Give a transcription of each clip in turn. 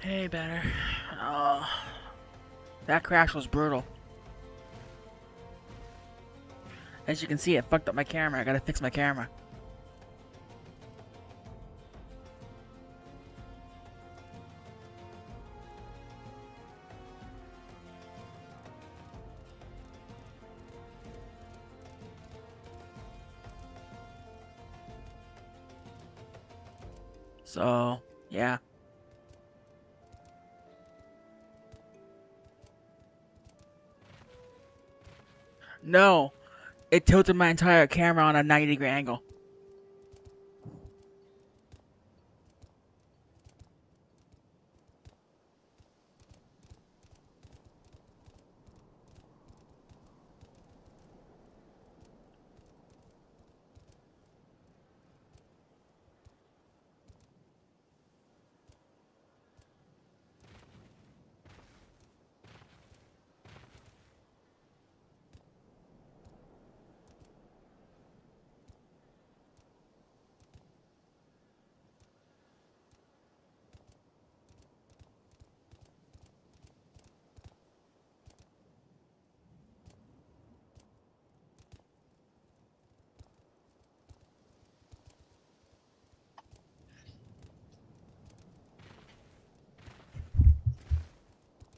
Hey, better. Oh, that crash was brutal. As you can see, it fucked up my camera. I gotta fix my camera. So, yeah. No, it tilted my entire camera on a 90-degree angle.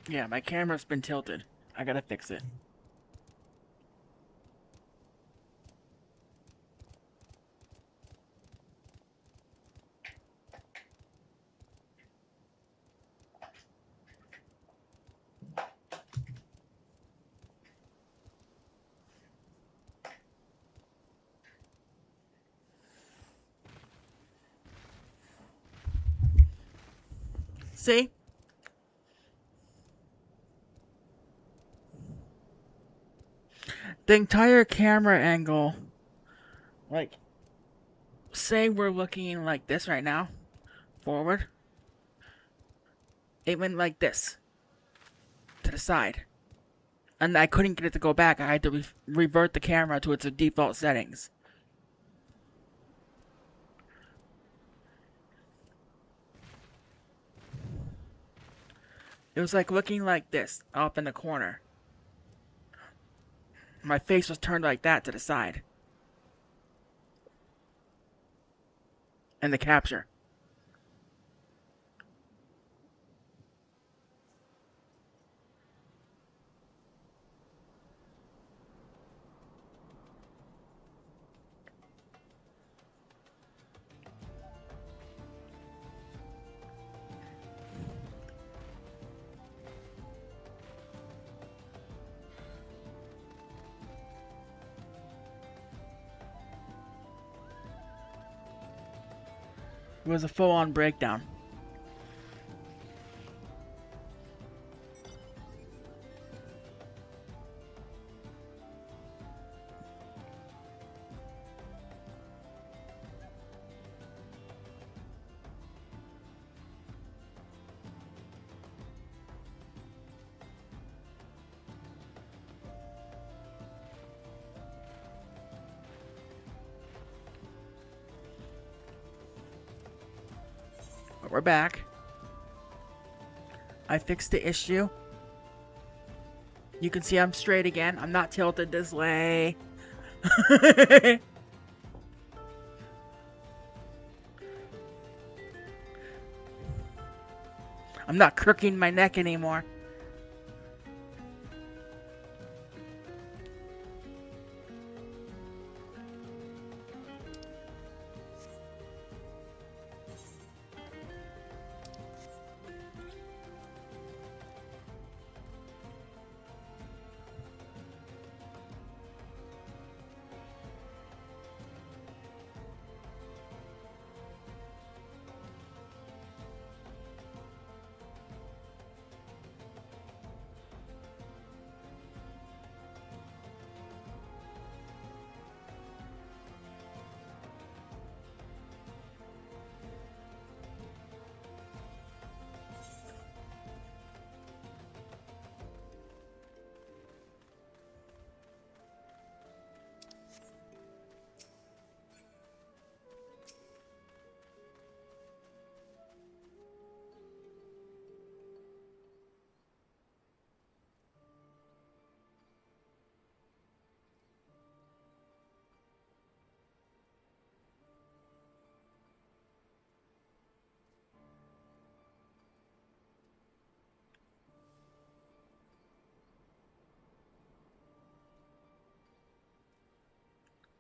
Yeah, my camera's been tilted. I gotta fix it. See? The entire camera angle, like, say we're looking like this right now, forward, it went like this, to the side. And I couldn't get it to go back. I had to revert the camera to its default settings. It was like looking like this, up in the corner. My face was turned like that to the side. And the capture. It was a full-on breakdown. But we're back. I fixed the issue. You can see I'm straight again. I'm not tilted this way. I'm not crooking my neck anymore.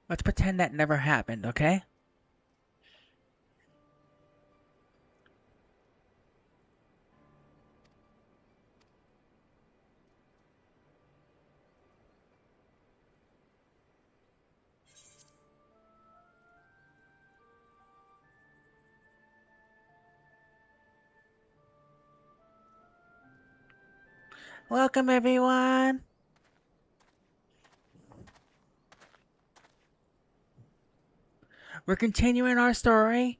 Let's pretend that never happened, okay? Welcome, everyone. We're continuing our story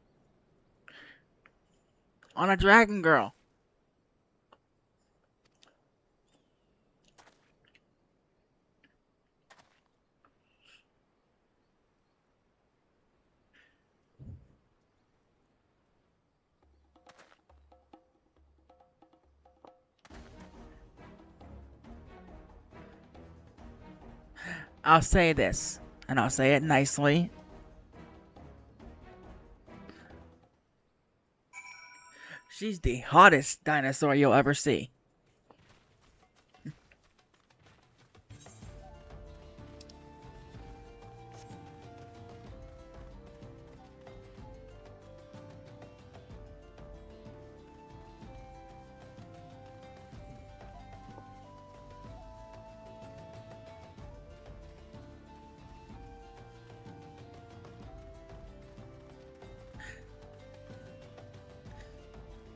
on a dragon girl. I'll say this, and I'll say it nicely. She's the hottest dinosaur you'll ever see.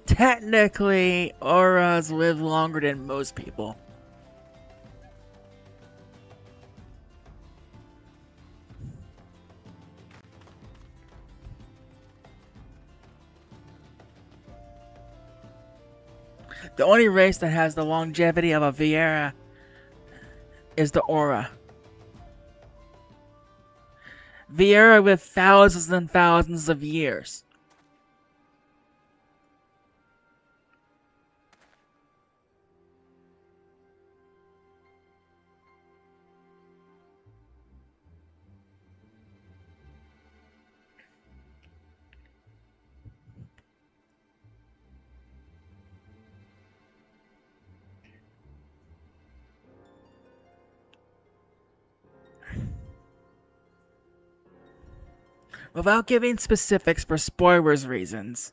Technically, auras live longer than most people. The only race that has the longevity of a Viera is the Aura. Viera live thousands and thousands of years. Without giving specifics for spoilers reasons,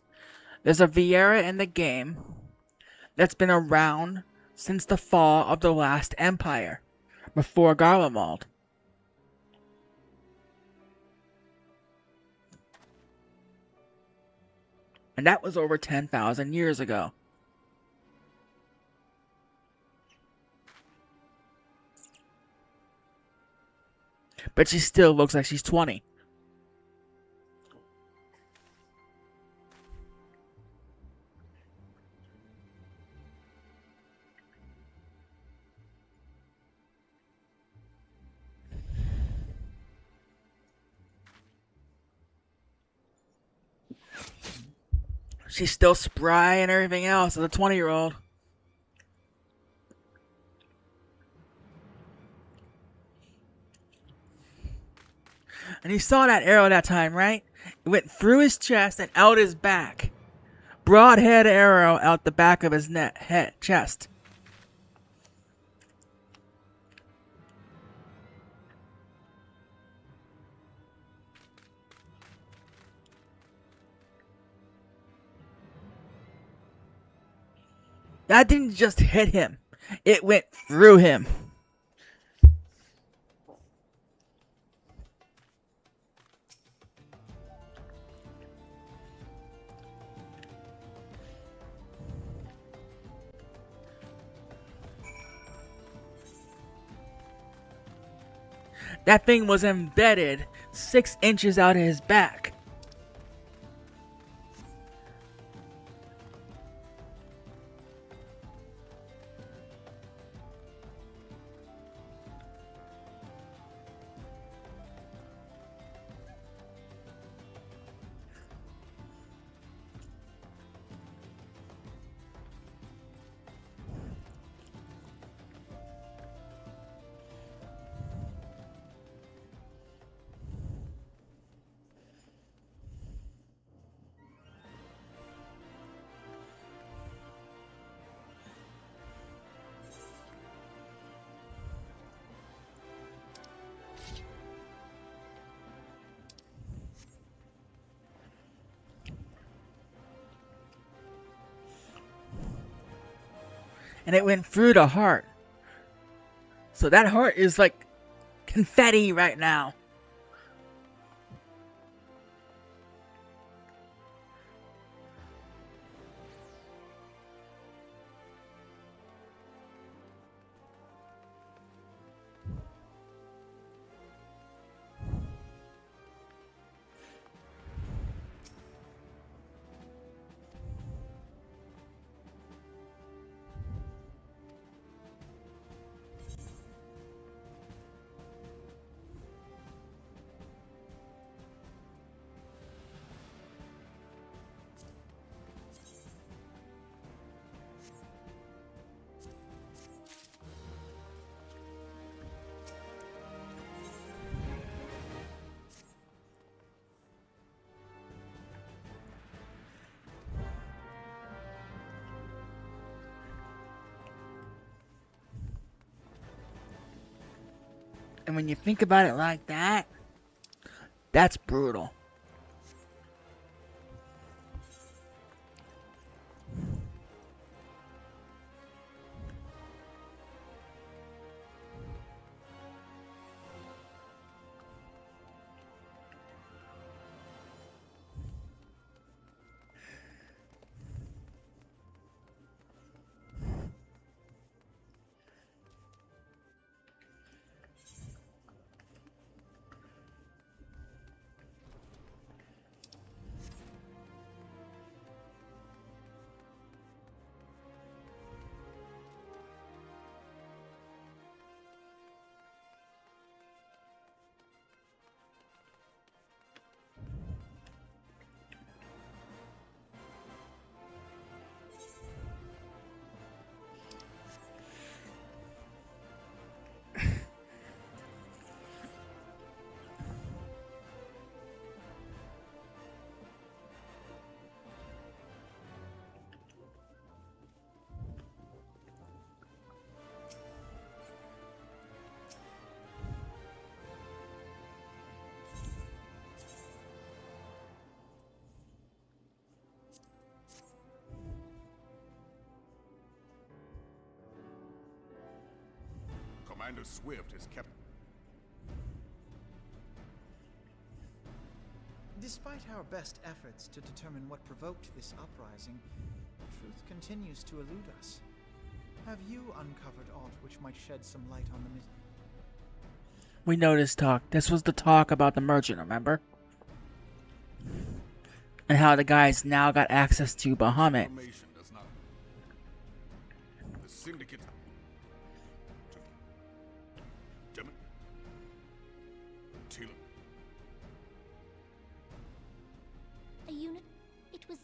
there's a Viera in the game that's been around since the fall of the last empire, before Garlemald. And that was over 10,000 years ago. But she still looks like she's 20. She's still spry and everything else as a 20-year-old. And you saw that arrow that time, right? It went through his chest and out his back. Broadhead arrow out the back of his chest. That didn't just hit him. It went through him. That thing was embedded 6 inches out of his back. and it went through the heart. So that heart is like confetti right now. And when you think about it like that, that's brutal. Commander Swift has kept... Despite our best efforts to determine what provoked this uprising, truth continues to elude us. Have you uncovered aught which might shed some light on the mystery? We know this talk. This was the talk about the merchant, remember? And how the guys now got access to Bahamut. Information does not... The Syndicate... Gentlemen? Tila. A unit? It was...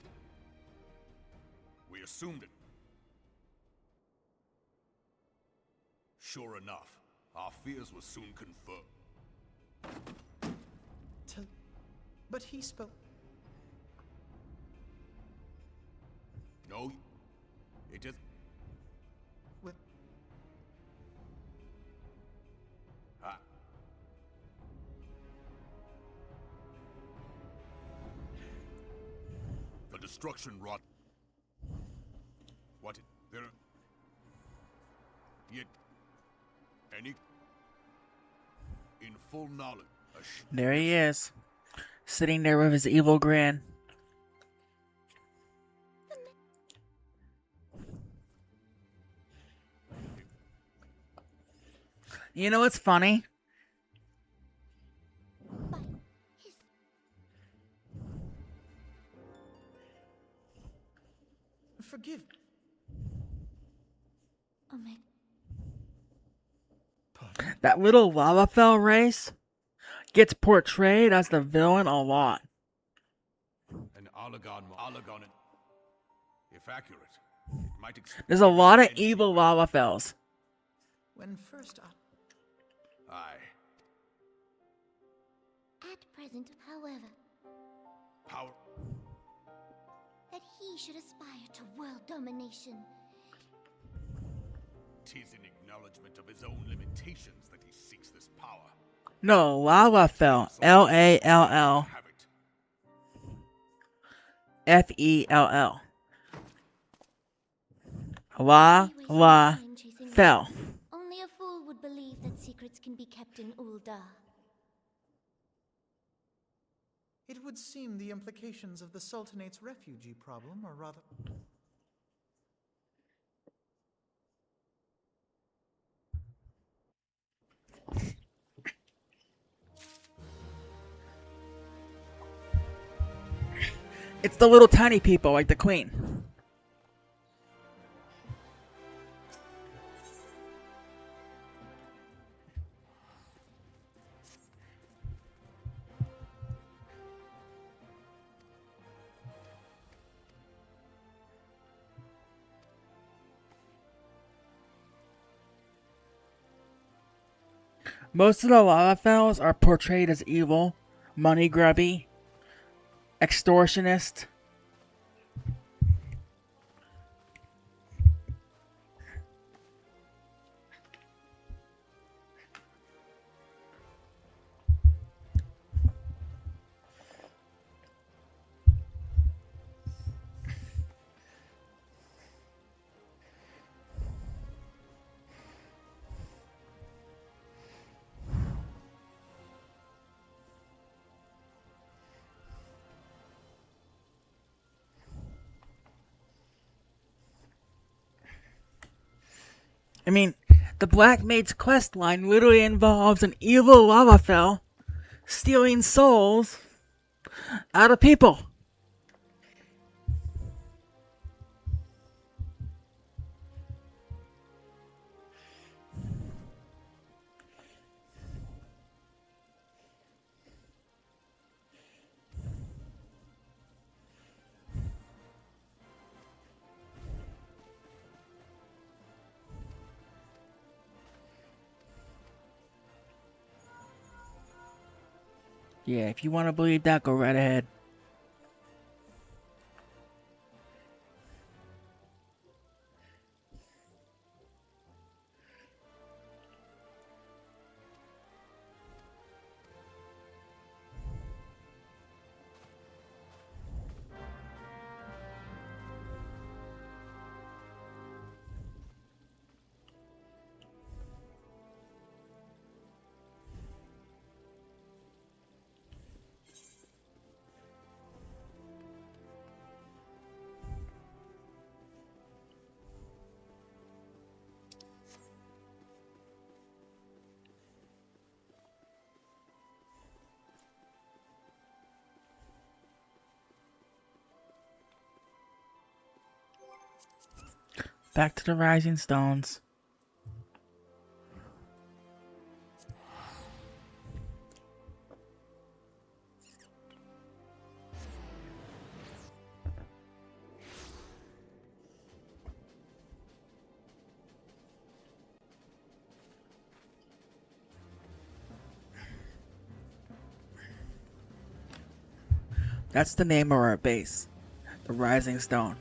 We assumed it. Sure enough, our fears were soon confirmed. But he spoke... No, it is... With... Ah. The destruction wrought... What? There... Yet... Any... In full knowledge... There he is. Sitting there with his evil grin. You know what's funny? by his... Forgive... Omega. Pardon? That little Lalafell race gets portrayed as the villain a lot. An Olagon, if accurate, it might explain... There's a lot of evil Lalafells. When first I... Aye. At present, however, Power... that he should aspire to world domination. 'Tis in acknowledgement of his own limitations that he seeks this power. No, Lalafell. Lall. Have it. Fell. La Why waste La your time chasing fell. rumors? Only a fool would believe that secrets can be kept in Ul'dah. It would seem the implications of the Sultanate's refugee problem are rather... It's the little tiny people like the queen. Most of the Lalafels are portrayed as evil, money grubby, extortionist. I mean, the Black Maid's quest line literally involves an evil Lalafell stealing souls out of people. Yeah, if you want to believe that, go right ahead. Back to the Rising Stones. That's the name of our base, the Rising Stone.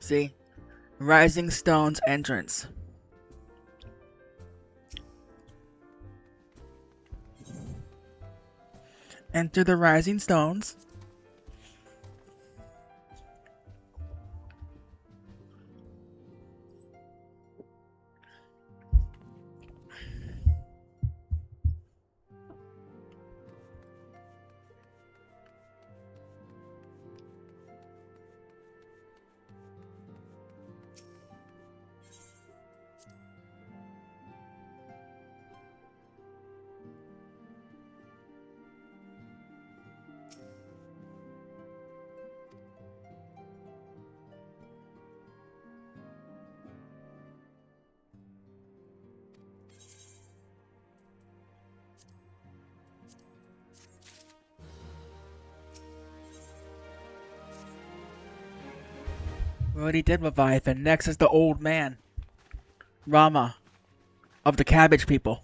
See? Rising Stone's entrance. Enter the Rising Stones. We already did Leviathan. Next is the old man, Rama, of the Cabbage People.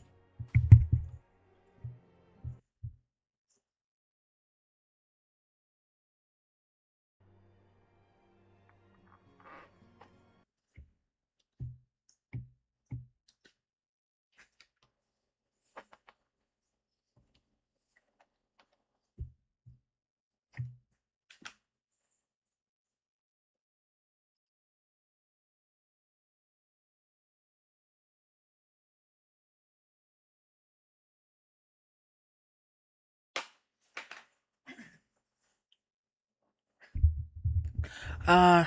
Uh,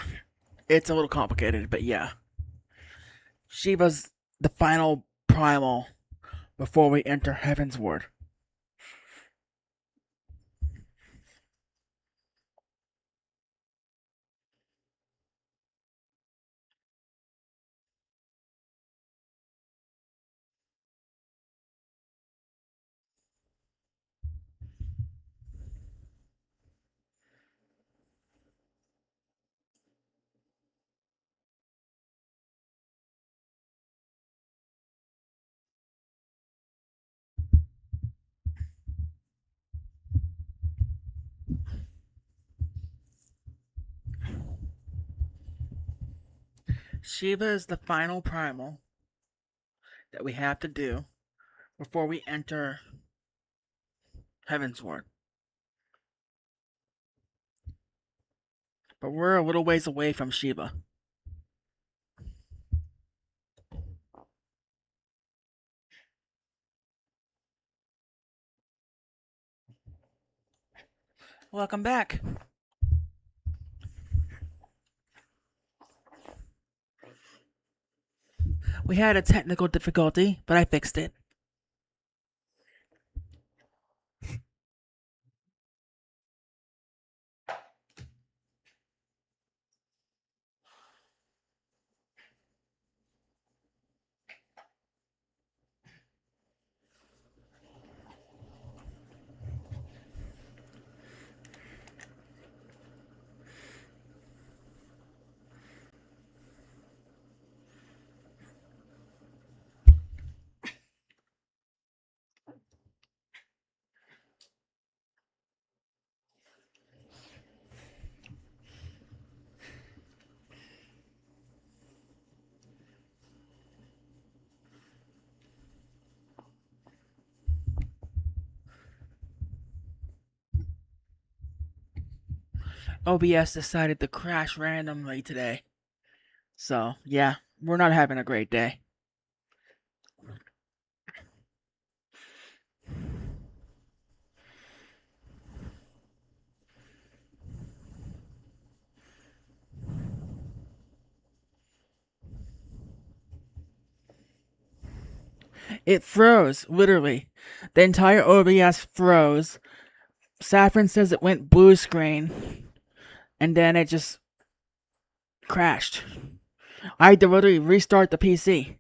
it's a little complicated, but yeah. Shiva's the final primal before we enter Heaven's Ward. Shiva is the final primal that we have to do before we enter Heaven's Ward. But we're a little ways away from Shiva. Welcome back. We had a technical difficulty, but I fixed it. OBS decided to crash randomly today. So, yeah, we're not having a great day. It froze, literally. The entire OBS froze. Saffron says it went blue screen, and then it just crashed. I had to literally restart the PC.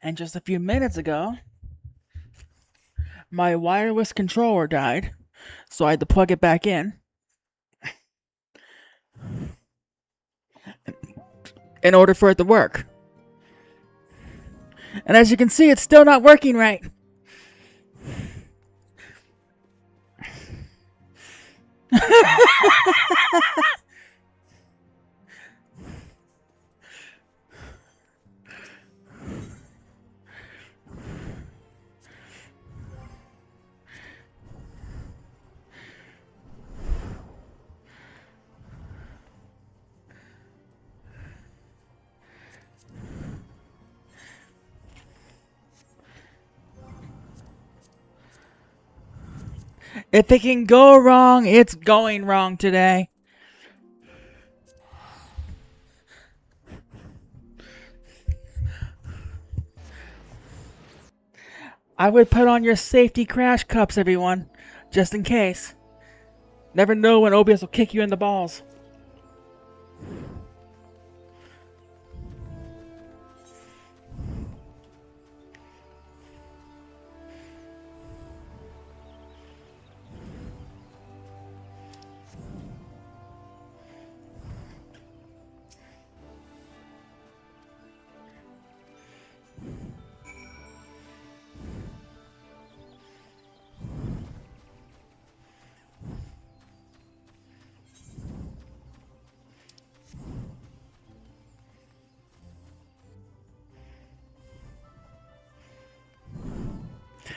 And just a few minutes ago, my wireless controller died, so I had to plug it back in order for it to work. And as you can see, it's still not working right. If it can go wrong, it's going wrong today. I would put on your safety crash cups, everyone, just in case. Never know when OBS will kick you in the balls.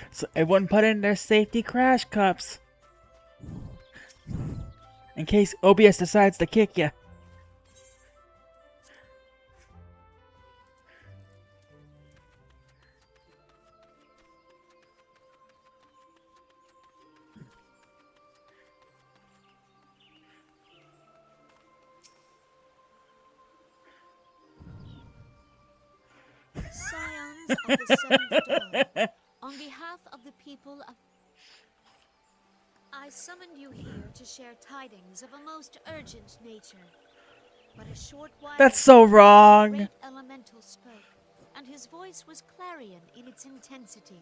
So everyone put in their safety crash cups. In case OBS decides to kick you. Scions of the seventh dawn, on behalf of the people of... I summoned you here to share tidings of a most urgent nature. But a short while That's so ago, wrong. the great elemental spoke, and his voice was clarion in its intensity.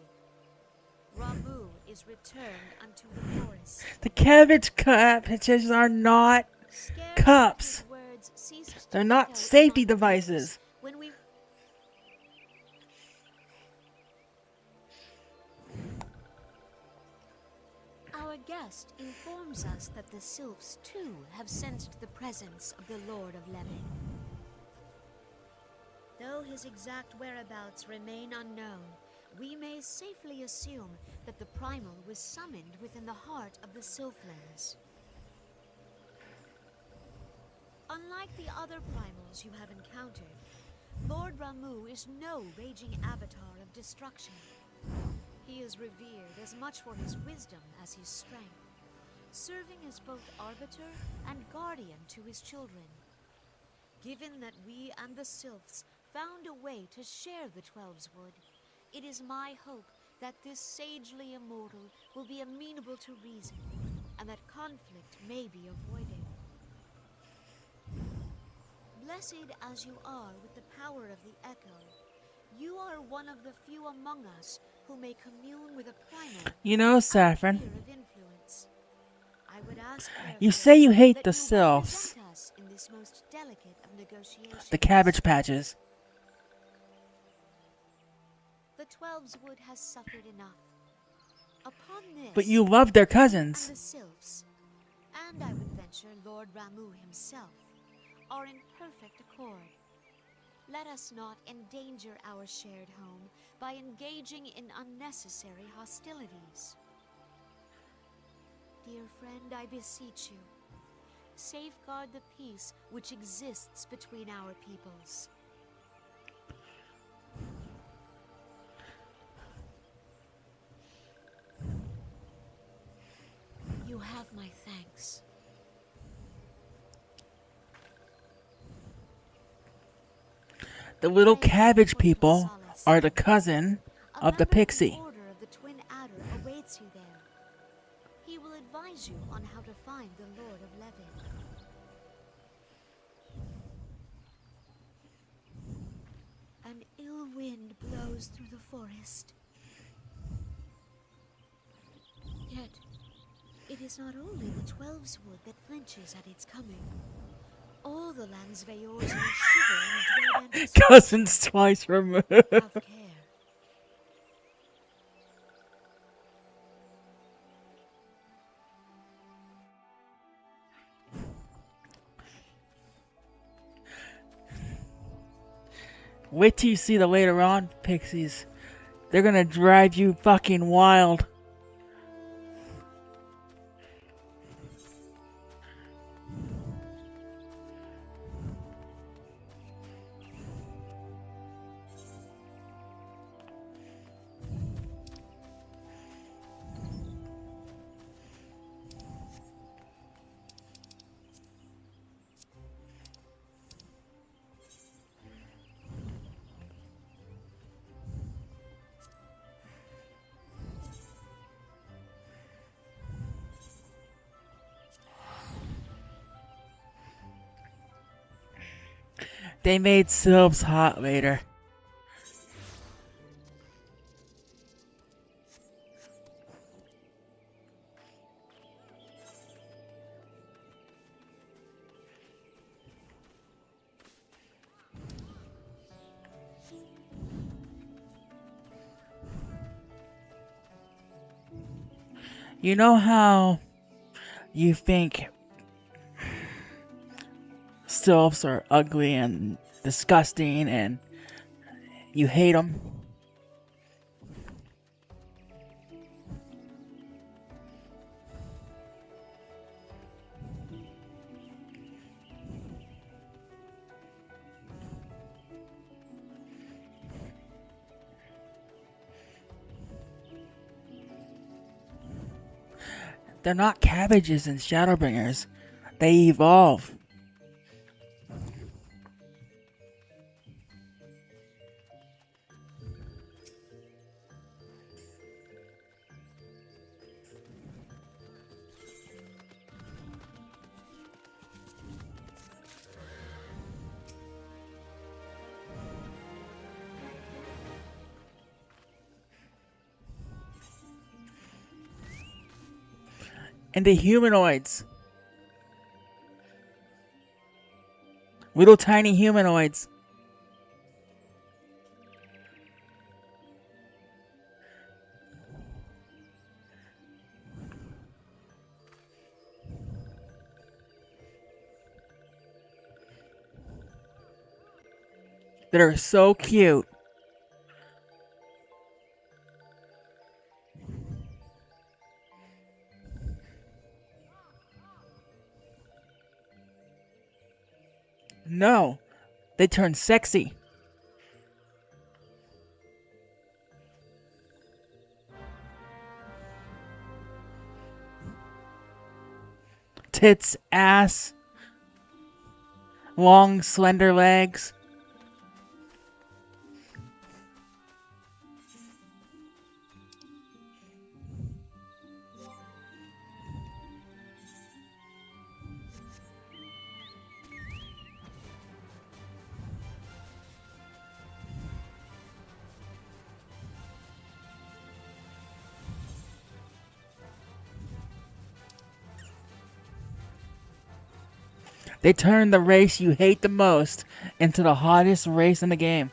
Ramu is returned unto the forest. The cabbage cabbages are not Scarce cups. had his words ceased to They're echo not in safety my ears devices. when we... Our guest informs us that the sylphs too have sensed the presence of the Lord of Levin. Though his exact whereabouts remain unknown, we may safely assume that the primal was summoned within the heart of the sylphlands. Unlike the other primals you have encountered, Lord Ramu is no raging avatar of destruction. He is revered as much for his wisdom as his strength, serving as both arbiter and guardian to his children. Given that we and the sylphs found a way to share the Twelves Wood, it is my hope that this sagely immortal will be amenable to reason, and that conflict may be avoided. Blessed as you are with the power of the Echo, you are one of the few among us who may commune with a primal You know, without Saffron, fear of influence. I would ask, you therefore, say you hate that the you sylphs, represent us in this most delicate of negotiations. the cabbage patches. The Twelves Wood has suffered enough. Upon this, But you love their and cousins. the sylphs, and I would venture Lord Ramu himself, are in perfect accord. Let us not endanger our shared home by engaging in unnecessary hostilities. Dear friend, I beseech you, safeguard the peace which exists between our peoples. You have my thanks. The little Pray cabbage for your people solace. are the cousin A of the member pixie. Order of the Twin Adder awaits you there. He will advise you on how to find the Lord of Levin. An ill wind blows through the forest. Yet, it is not only the Twelves Wood that flinches at its coming. All the land's Vayors will shiver in dread anticipation. Cousins twice removed. Have care. Wait till you see the later on pixies. They're gonna drive you fucking wild. They made Sylphs hot later. You know how you think Sylphs are ugly and disgusting and you hate them? They're not cabbages and Shadowbringers. They evolve. And the humanoids. Little tiny humanoids. That are so cute. No, they turn sexy. Tits, ass, long, slender legs. They turn the race you hate the most into the hottest race in the game.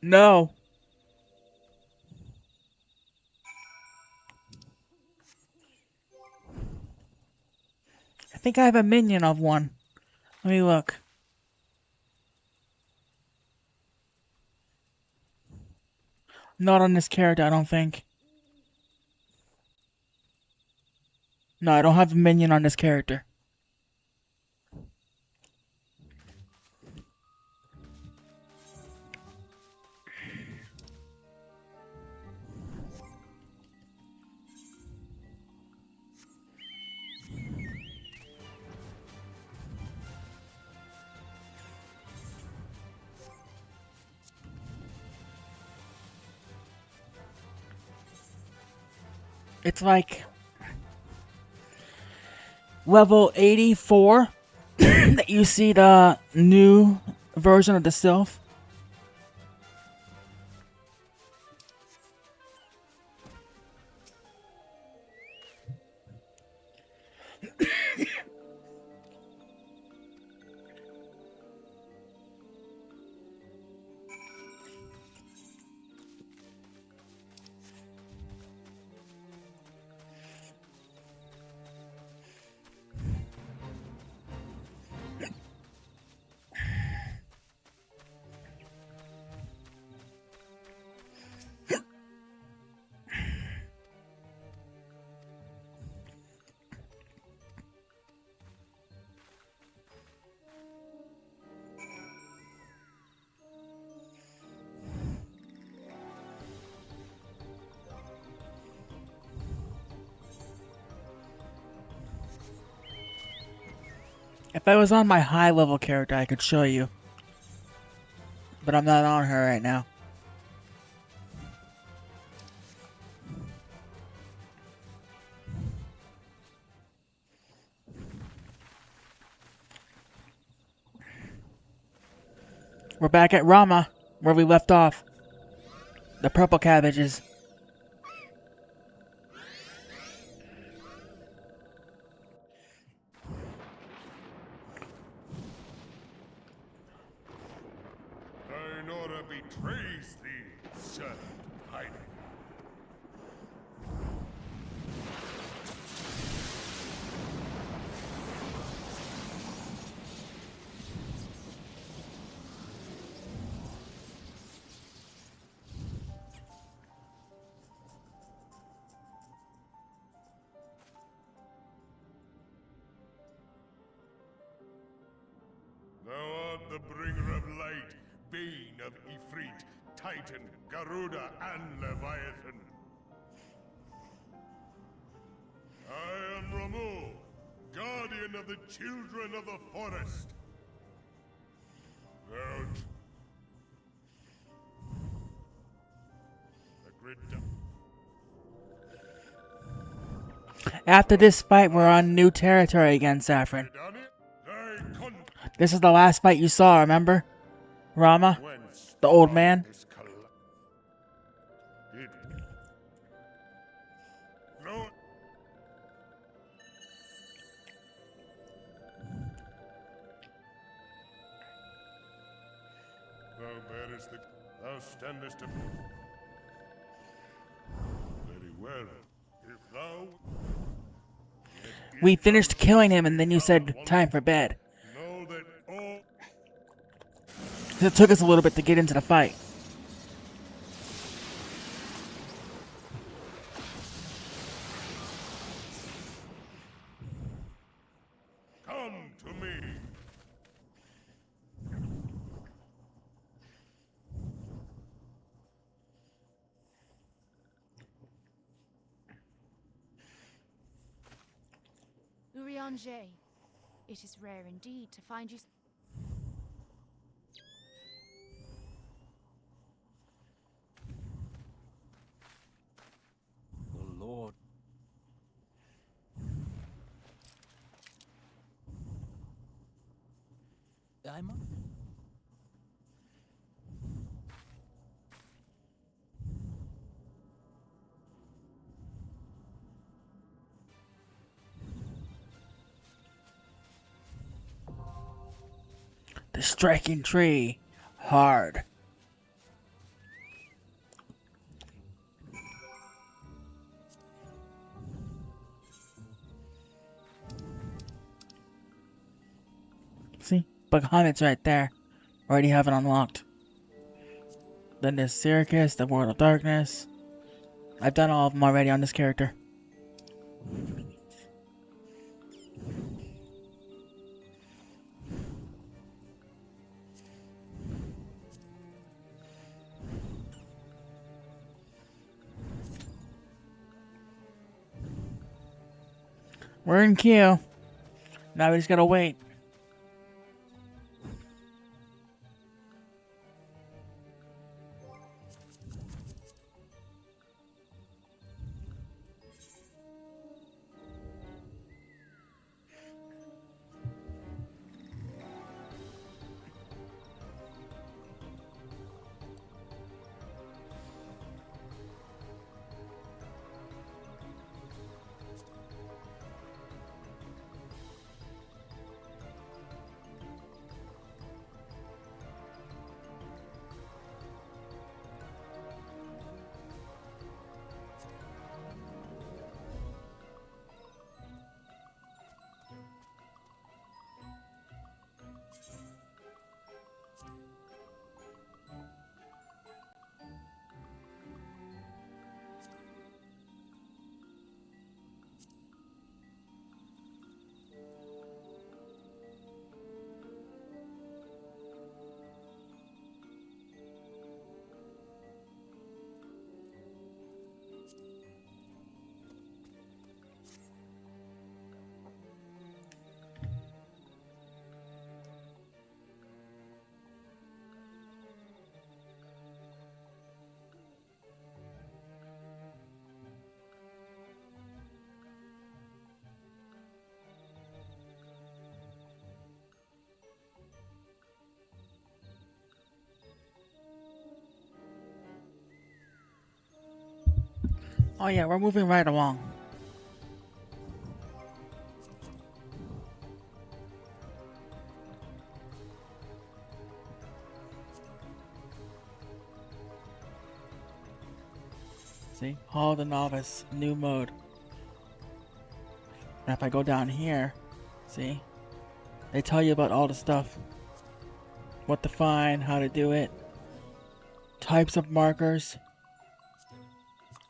No. I think I have a minion of one. Let me look. Not on this character, I don't think. No, I don't have a minion on this character. It's like level 84 that you see the new version of the Sylph. If I was on my high level character, I could show you. But I'm not on her right now. We're back at Rama, where we left off. The purple cabbages. Thine order betrays thee, servant of hiding. Thou art the bringer of light, bane of Ifrit, Titan, Garuda, and Leviathan. I am Ramu, guardian of the children of the forest. Thou... The great... After this fight, we're on new territory again, Saffron. Thy con... This is the last fight you saw, remember? Rama, Whence the old man. is it... No... Thou bearest the... Thou standest up... Very well. If thou... We finished killing him and then you said, time for bed. Know that all... It took us a little bit to get into the fight. Come to me. Urianger, it is rare indeed to find you. The Lord. I'm... The striking tree. Hard. See? Bahamut's right there. Already have it unlocked. Then there's Circus, the World of Darkness. I've done all of them already on this character. We're in queue. Now we just gotta wait. Oh yeah, we're moving right along. See? Hall of the Novice, new mode. And if I go down here, see? They tell you about all the stuff. What to find, how to do it. Types of markers.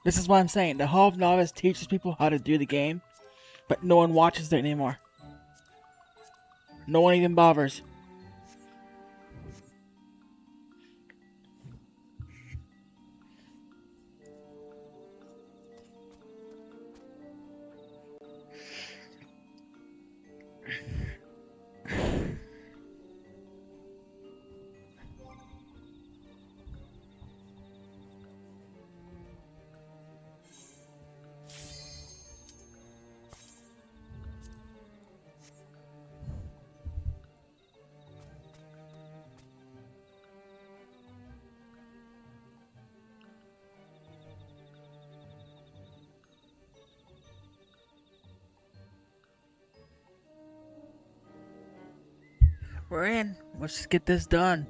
This is what I'm saying. The Hall of Novice teaches people how to do the game, but no one watches it anymore. No one even bothers. We're in. Let's just get this done.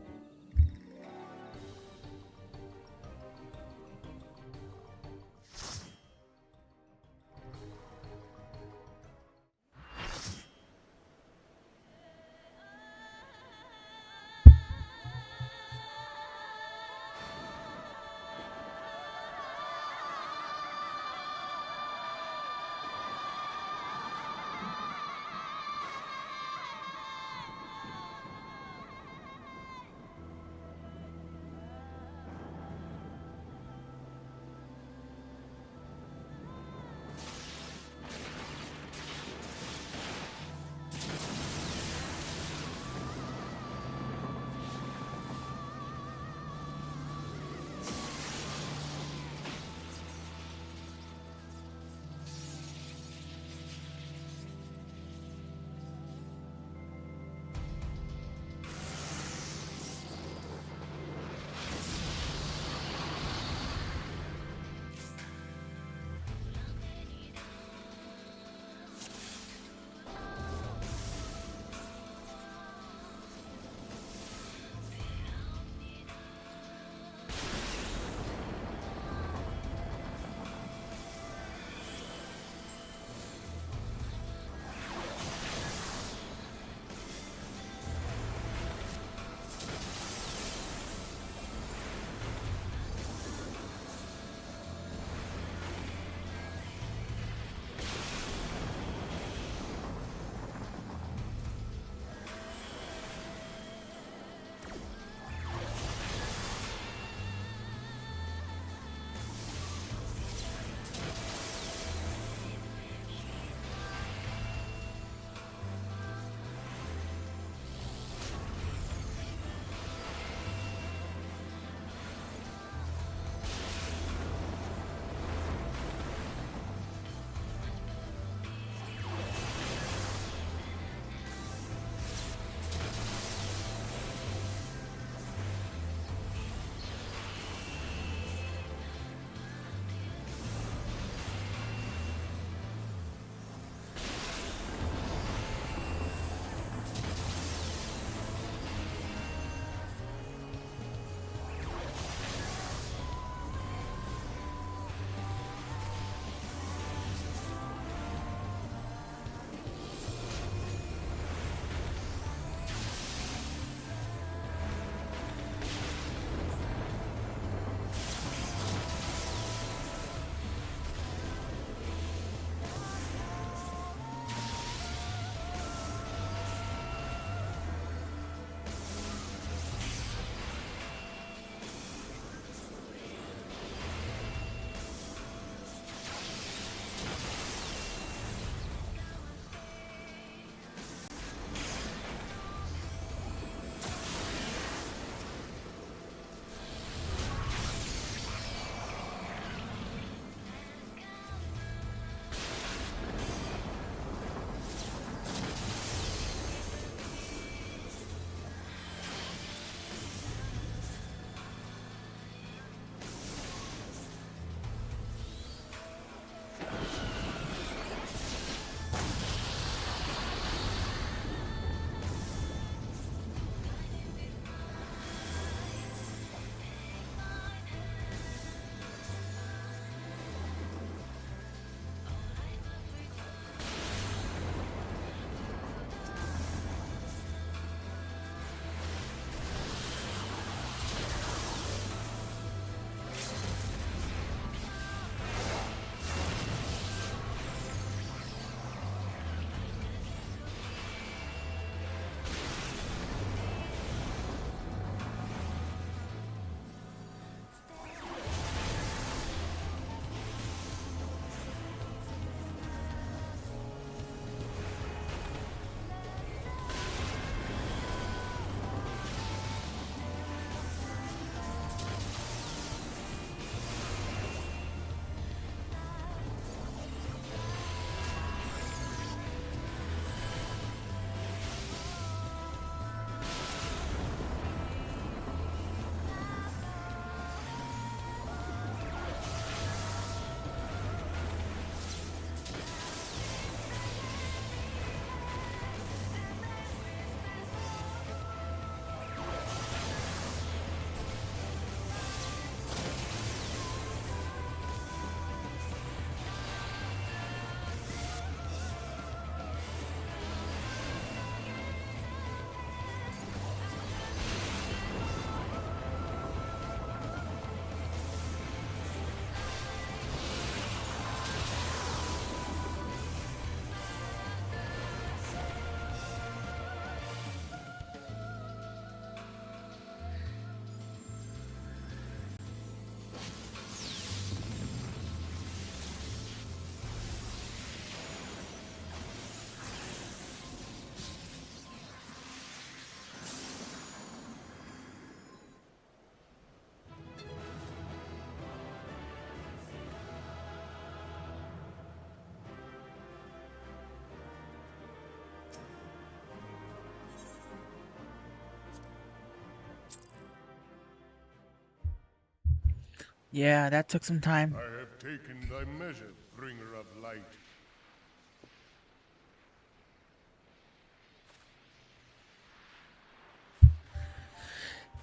Yeah, that took some time. I have taken thy measure, bringer of light.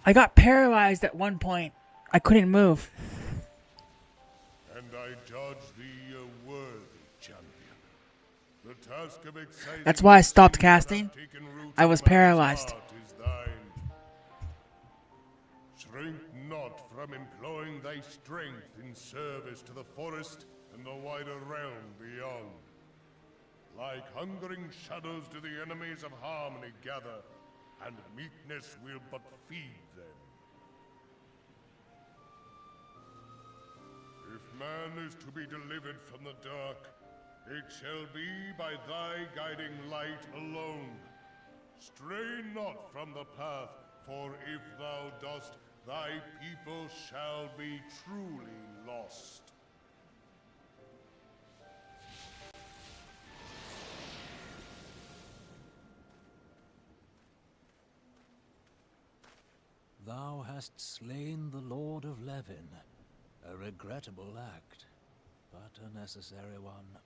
I got paralyzed at one point. I couldn't move. And I judge thee a worthy champion. The task of exciting That's why I the stopped seeds that have casting. taken root I in was man's paralyzed. heart is thine. Shrink not from employing thy strength in service to the forest and the wider realm beyond. Like hungering shadows do the enemies of harmony gather, and meekness will but feed them. If man is to be delivered from the dark, it shall be by thy guiding light alone. Stray not from the path, for if thou dost, thy people shall be truly lost. Thou hast slain the Lord of Levin. A regrettable act, but a necessary one.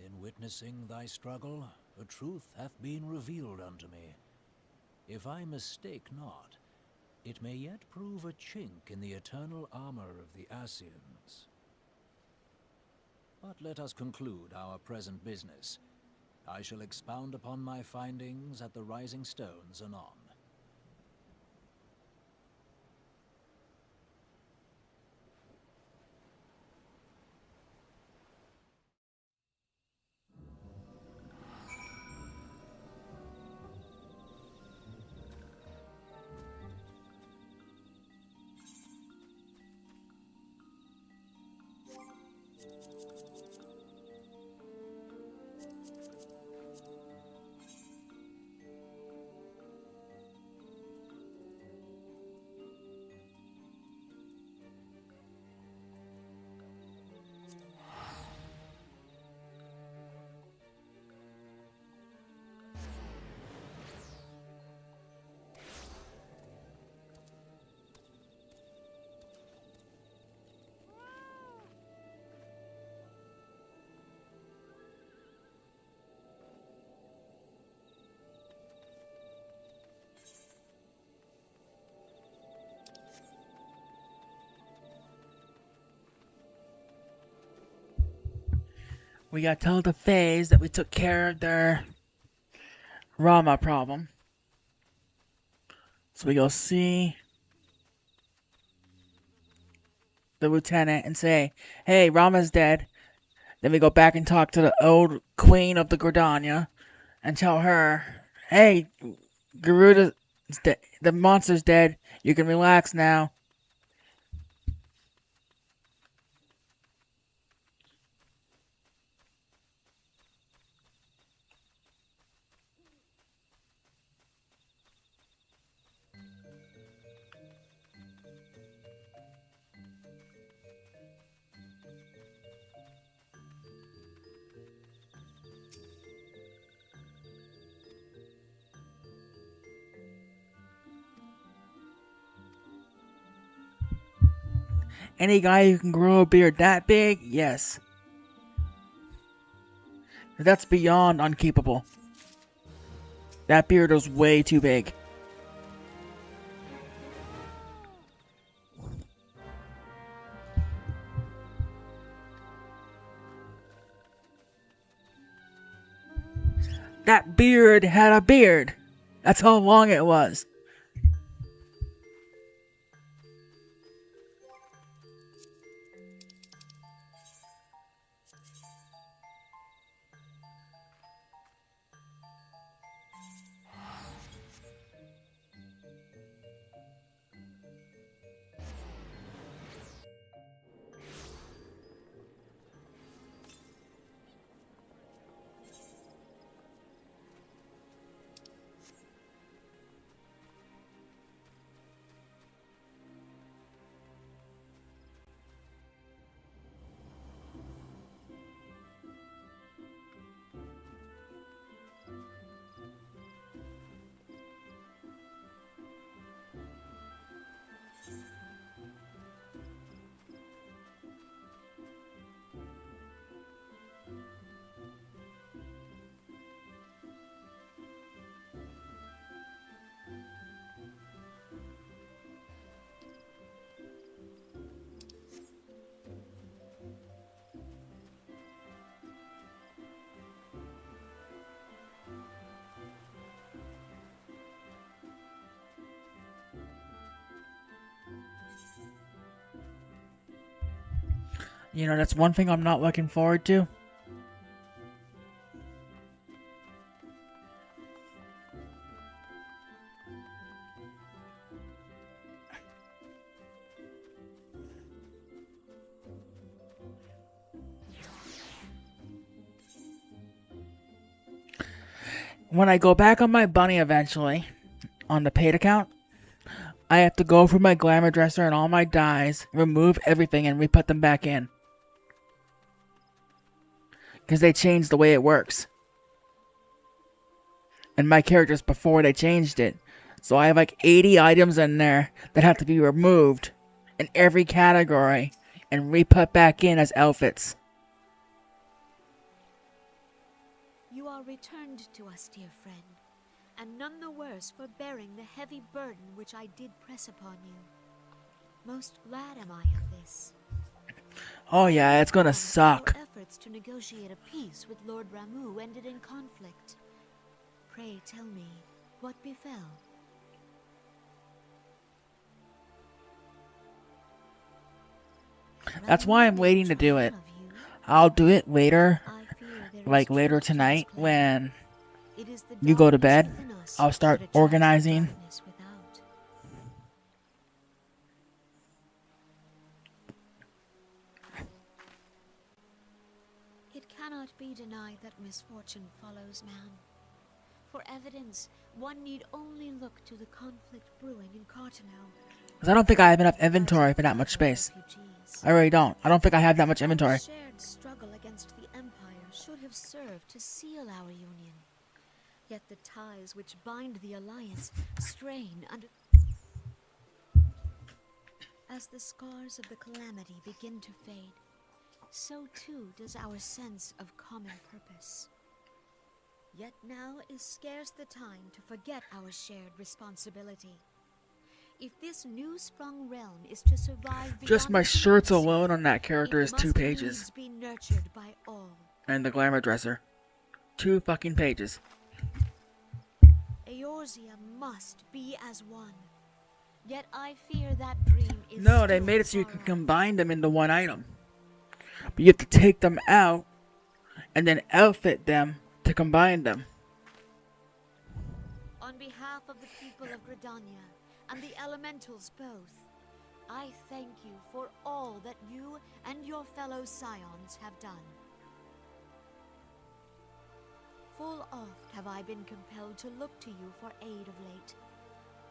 In witnessing thy struggle, a truth hath been revealed unto me. If I mistake not, it may yet prove a chink in the eternal armor of the Assyrians. But let us conclude our present business. I shall expound upon my findings at the Rising Stones anon. We got to tell the Fays that we took care of their Rama problem. So we go see the lieutenant and say, hey, Rama's dead. Then we go back and talk to the old queen of the Gordania and tell her, hey, Garuda, the monster's dead. You can relax now. Any guy who can grow a beard that big, yes. That's beyond unkeepable. That beard was way too big. That beard had a beard. That's how long it was. You know, that's one thing I'm not looking forward to. When I go back on my bunny eventually, on the paid account, I have to go through my glamour dresser and all my dyes, remove everything, and re-put them back in. Because they changed the way it works. And my characters before they changed it. So I have like 80 items in there that have to be removed in every category and re-put back in as outfits. You are returned to us, dear friend, and none the worse for bearing the heavy burden which I did press upon you. Most glad am I of this. Oh yeah, it's gonna Your suck. efforts to negotiate a peace with Lord Ramu ended in conflict. Pray tell me, what befell? That's why I'm Ramu waiting to did do trial it. of you. I'll do it later, I fear there is like later truth to tonight this claim. when It is the you go to darkness bed. within us I'll start that attracts the organizing. darkness without. It cannot be denied that misfortune follows man. For evidence, one need only look to the conflict brewing in Cartano. Because I don't think I have enough inventory for that much space. I really don't. I don't think I have that much inventory. Our shared struggle against the Empire should have served to seal our union. Yet the ties which bind the alliance strain under... As the scars of the calamity begin to fade, so too does our sense of common purpose. Yet now is scarce the time to forget our shared responsibility. If this new-sprung realm is to survive Just beyond my the shirts sea, alone on that character it is 2 must pages. needs be nurtured by all. And the glamour dresser. 2 fucking pages. Eorzea must be as one. Yet I fear that dream is No, they still made it so you far can off. combine them into one item. But you have to take them out and then outfit them to combine them. On behalf of the people of Gridania and the elementals both, I thank you for all that you and your fellow scions have done. Full oft have I been compelled to look to you for aid of late,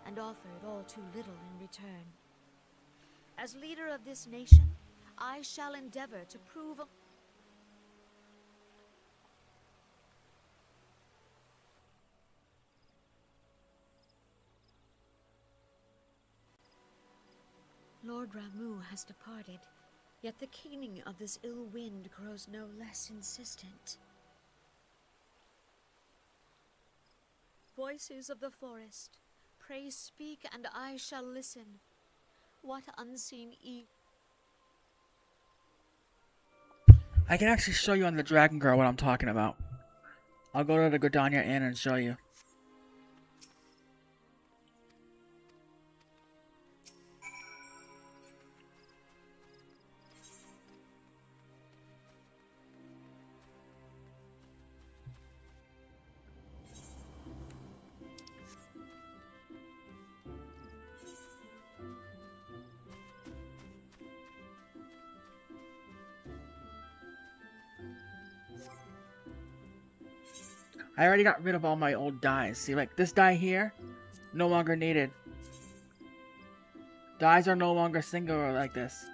and offered all too little in return. As leader of this nation, I shall endeavor to prove Lord Ramu has departed, yet the keening of this ill wind grows no less insistent. Voices of the forest, pray speak and I shall listen. What unseen I can actually show you on the Dragon Girl what I'm talking about. I'll go to the Gridania Inn and show you. I already got rid of all my old dyes. See, like this dye here, no longer needed. Dyes are no longer singular like this.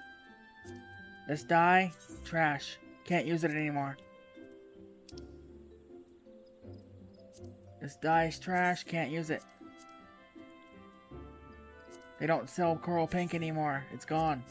This dye, trash. Can't use it anymore. This dye is trash, can't use it. They don't sell coral pink anymore. It's gone.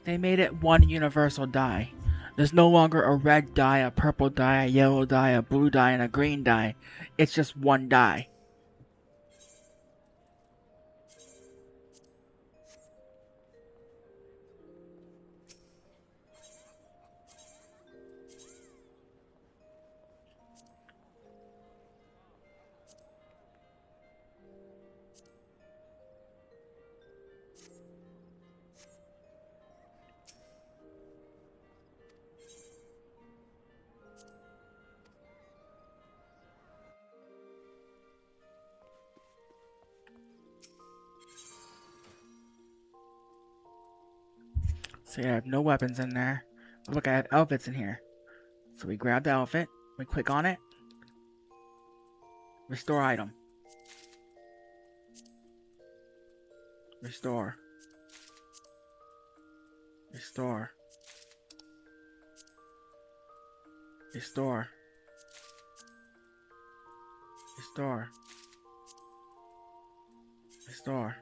They made it one universal dye. There's no longer a red dye, a purple dye, a yellow dye, a blue dye, and a green dye. It's just one dye. So I have no weapons in there. But look, I have outfits in here. So we grab the outfit, we click on it, restore item. Restore. Restore. Restore. Restore. Restore.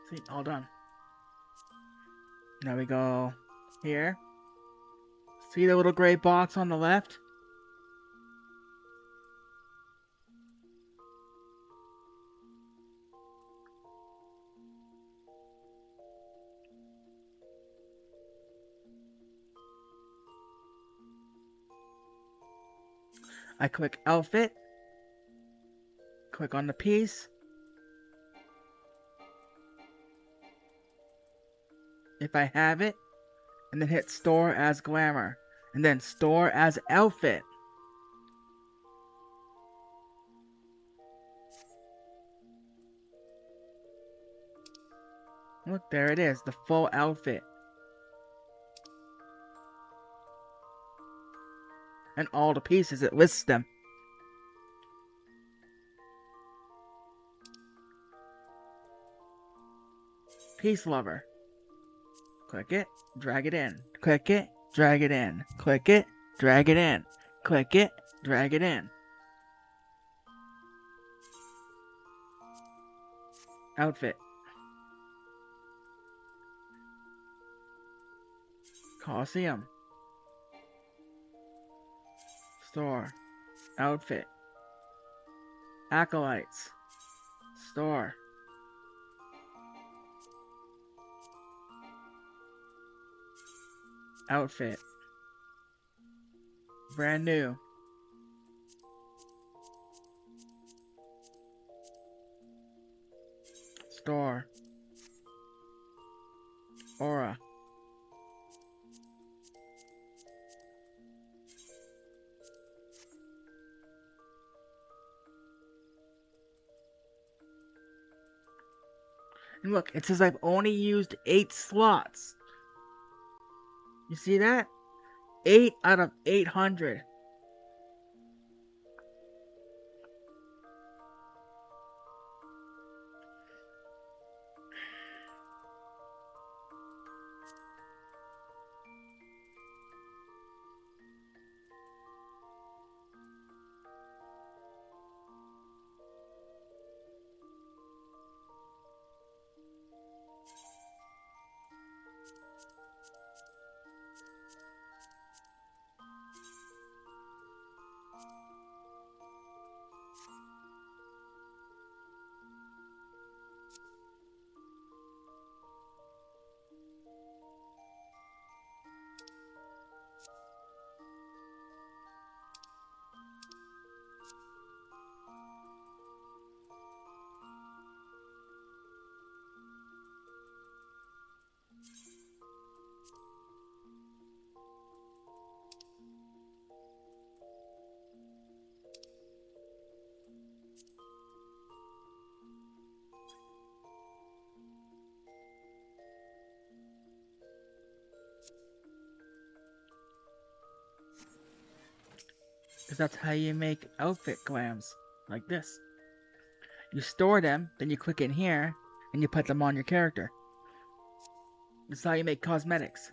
See, all done. Now we go here. See the little gray box on the left? I click outfit, click on the piece. If I have it, and then hit store as glamour, and then store as outfit. Look, there it is, the full outfit. And all the pieces, it lists them. Peace lover. Click it, drag it in. Click it, drag it in. Click it, drag it in. Click it, drag it in. Outfit. Coliseum. Store. Outfit. Acolytes. Store. Outfit. Brand new. Store. Aura. And look, it says I've only used 8 slots. You see that? 8 out of 800. Because that's how you make outfit glams. Like this. You store them, then you click in here, and you put them on your character. This is how you make cosmetics.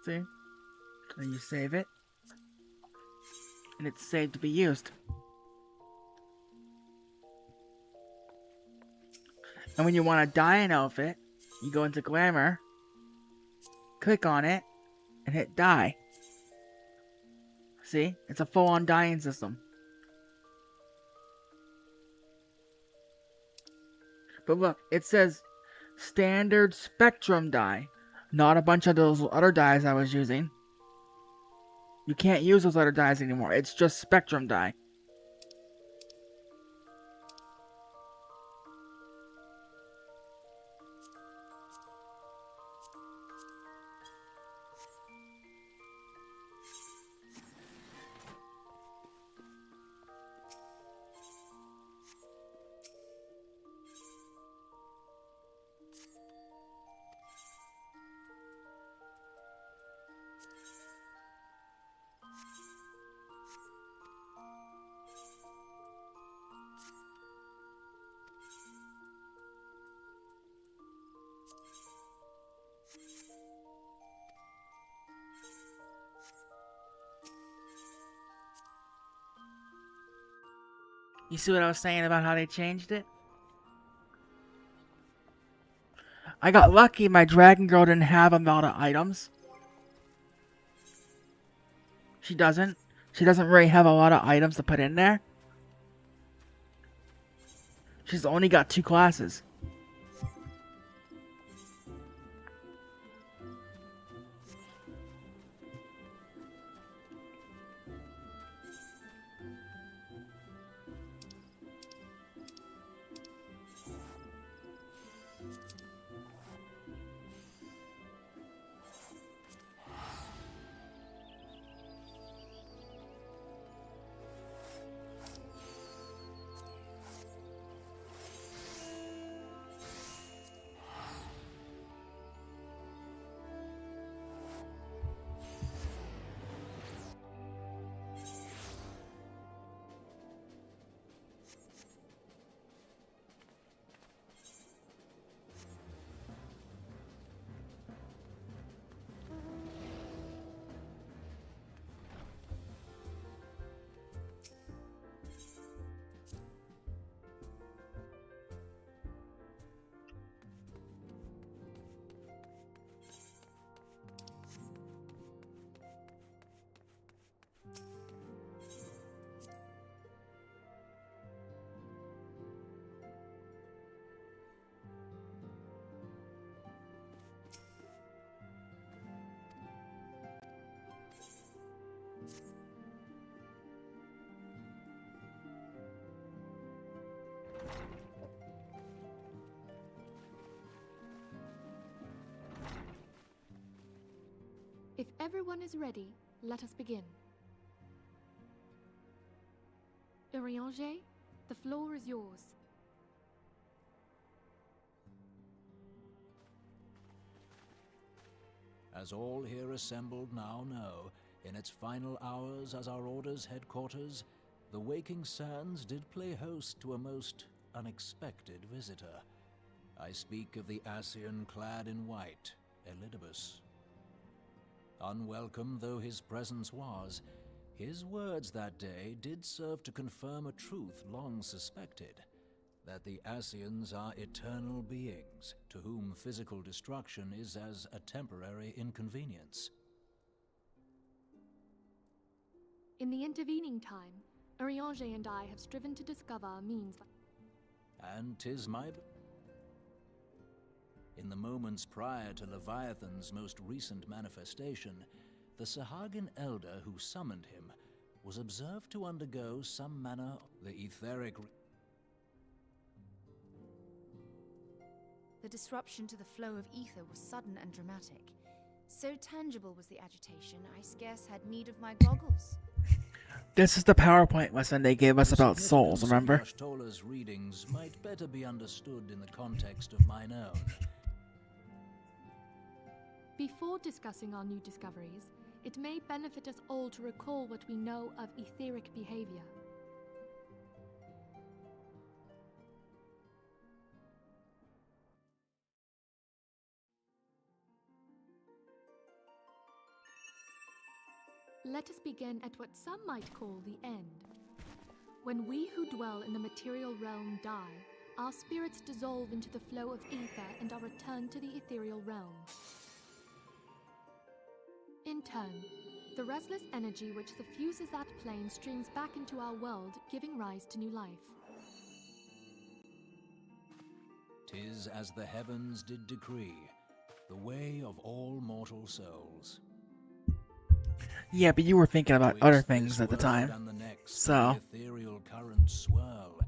See? Then you save it. And it's saved to be used. And when you want to dye an outfit, you go into Glamour, click on it, and hit dye. See? It's a full-on dyeing system. But look, it says standard spectrum dye. Not a bunch of those other dyes I was using. You can't use those other dyes anymore. It's just spectrum dye. You see what I was saying about how they changed it? I got lucky my Dragon Girl didn't have a lot of items. She doesn't. She doesn't really have a lot of items to put in there. She's only got 2 classes. If everyone is ready, let us begin. Urianger, the floor is yours. As all here assembled now know, in its final hours as our Order's headquarters, the Waking Sands did play host to a most unexpected visitor. I speak of the Ascian clad in white, Elidibus. Unwelcome though his presence was, his words that day did serve to confirm a truth long suspected. that the Ascians are eternal beings, to whom physical destruction is as a temporary inconvenience. In the intervening time, Urianger and I have striven to discover a means. And 'tis my... In the moments prior to Leviathan's most recent manifestation, the Sahagin elder who summoned him was observed to undergo some manner the etheric... The disruption to the flow of ether was sudden and dramatic. So tangible was the agitation, I scarce had need of my goggles. This is the PowerPoint lesson they gave us about souls, significance remember? of Y'shtola's readings might better be understood in the context of mine own. Before discussing our new discoveries, it may benefit us all to recall what we know of etheric behavior. Let us begin at what some might call the end. When we who dwell in the material realm die, our spirits dissolve into the flow of ether and are returned to the ethereal realm. In turn, the restless energy which suffuses that plane streams back into our world, giving rise to new life. 'Tis as the heavens did decree, the way of all mortal souls. Yeah, but you were thinking about other Twixt things this at the world time. and the next, So, the ethereal currents swirl,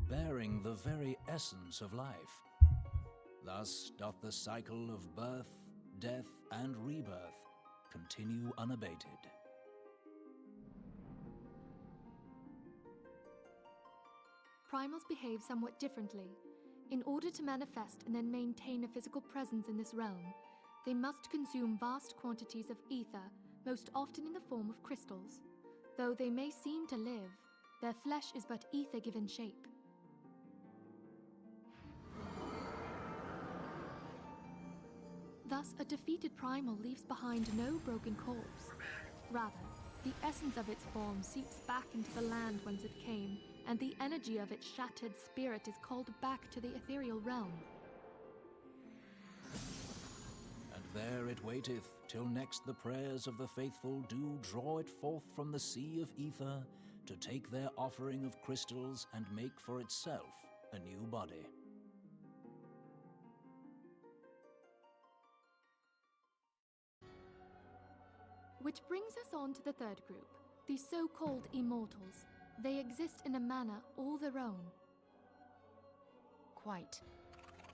bearing the very essence of life. Thus doth the cycle of birth, death, and rebirth continue unabated. Primals behave somewhat differently. In order to manifest and then maintain a physical presence in this realm, they must consume vast quantities of ether, most often in the form of crystals. Though they may seem to live, their flesh is but ether given shape. Thus, a defeated primal leaves behind no broken corpse. Rather, the essence of its form seeps back into the land whence it came, and the energy of its shattered spirit is called back to the ethereal realm. And there it waiteth, till next the prayers of the faithful do draw it forth from the sea of ether, to take their offering of crystals and make for itself a new body. Which brings us on to the third group, the so-called immortals. They exist in a manner all their own. Quite.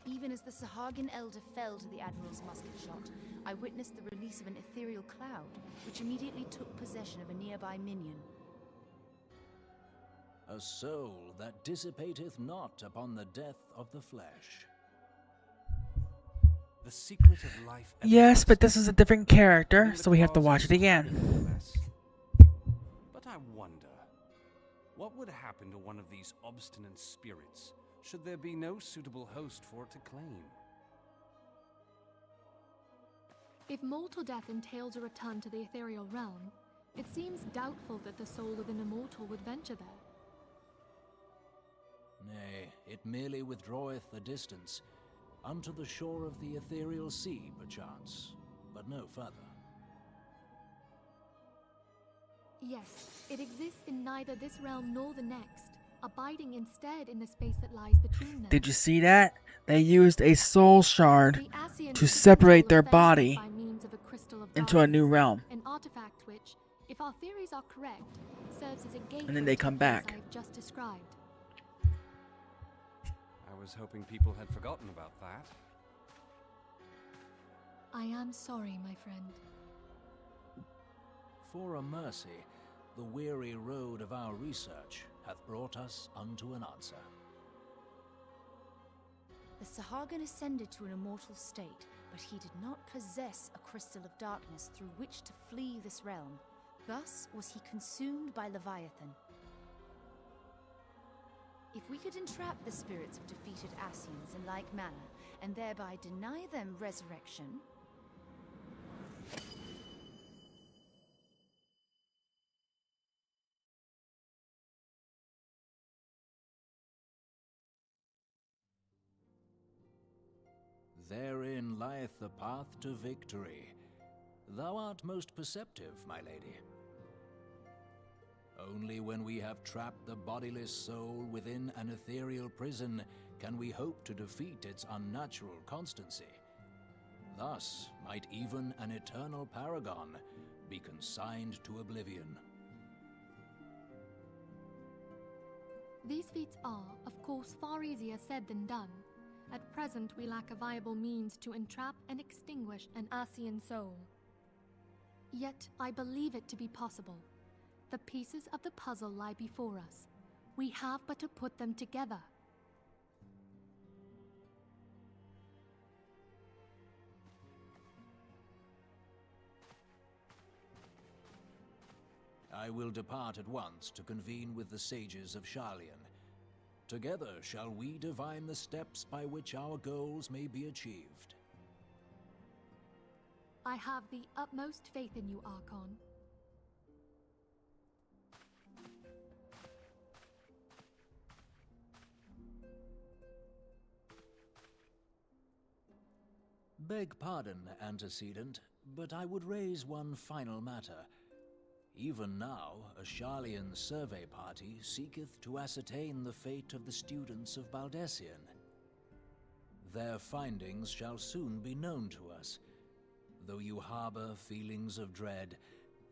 Even as the Sahagin elder fell to the Admiral's musket shot, I witnessed the release of an ethereal cloud, which immediately took possession of a nearby minion. A soul that dissipateth not upon the death of the flesh. The secret of life. yes, but this is a different character, so we have to watch it again. But I wonder, what would happen to one of these obstinate spirits should there be no suitable host for it to claim? If mortal death entails a return to the ethereal realm, it seems doubtful that the soul of an immortal would venture there. Nay, it merely withdraweth a distance, unto the shore of the ethereal sea, perchance, but no further. Yes, it exists in neither this realm nor the next, abiding instead in the space that lies between them. Did you see that? They used a soul shard The Ascians to seek separate their control of body Ffxiv by means of a crystal of into a new darkness, realm. an artifact which, if our theories are correct, serves as a gateway And then they to come the place back. I have just described. I was hoping people had forgotten about that. I am sorry, my friend. For a mercy, the weary road of our research hath brought us unto an answer. The Sahagin ascended to an immortal state, but he did not possess a crystal of darkness through which to flee this realm. Thus was he consumed by Leviathan. If we could entrap the spirits of defeated Ascians in like manner, and thereby deny them resurrection, therein lieth the path to victory. Thou art most perceptive, my lady. Only when we have trapped the bodiless soul within an ethereal prison can we hope to defeat its unnatural constancy. Thus might even an eternal paragon be consigned to oblivion. These feats are, of course, far easier said than done. At present, we lack a viable means to entrap and extinguish an Ascian soul. Yet, I believe it to be possible. The pieces of the puzzle lie before us. We have but to put them together. I will depart at once to convene with the sages of Sharlayan. Together shall we divine the steps by which our goals may be achieved. I have the utmost faith in you, Archon. Beg pardon, antecedent, but I would raise one final matter. Even now, a Sharlayan survey party seeketh to ascertain the fate of the students of Baldessian. Their findings shall soon be known to us. Though you harbor feelings of dread,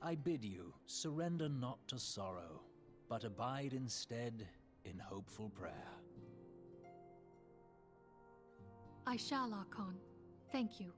I bid you surrender not to sorrow, but abide instead in hopeful prayer. I shall, Archon. Thank you.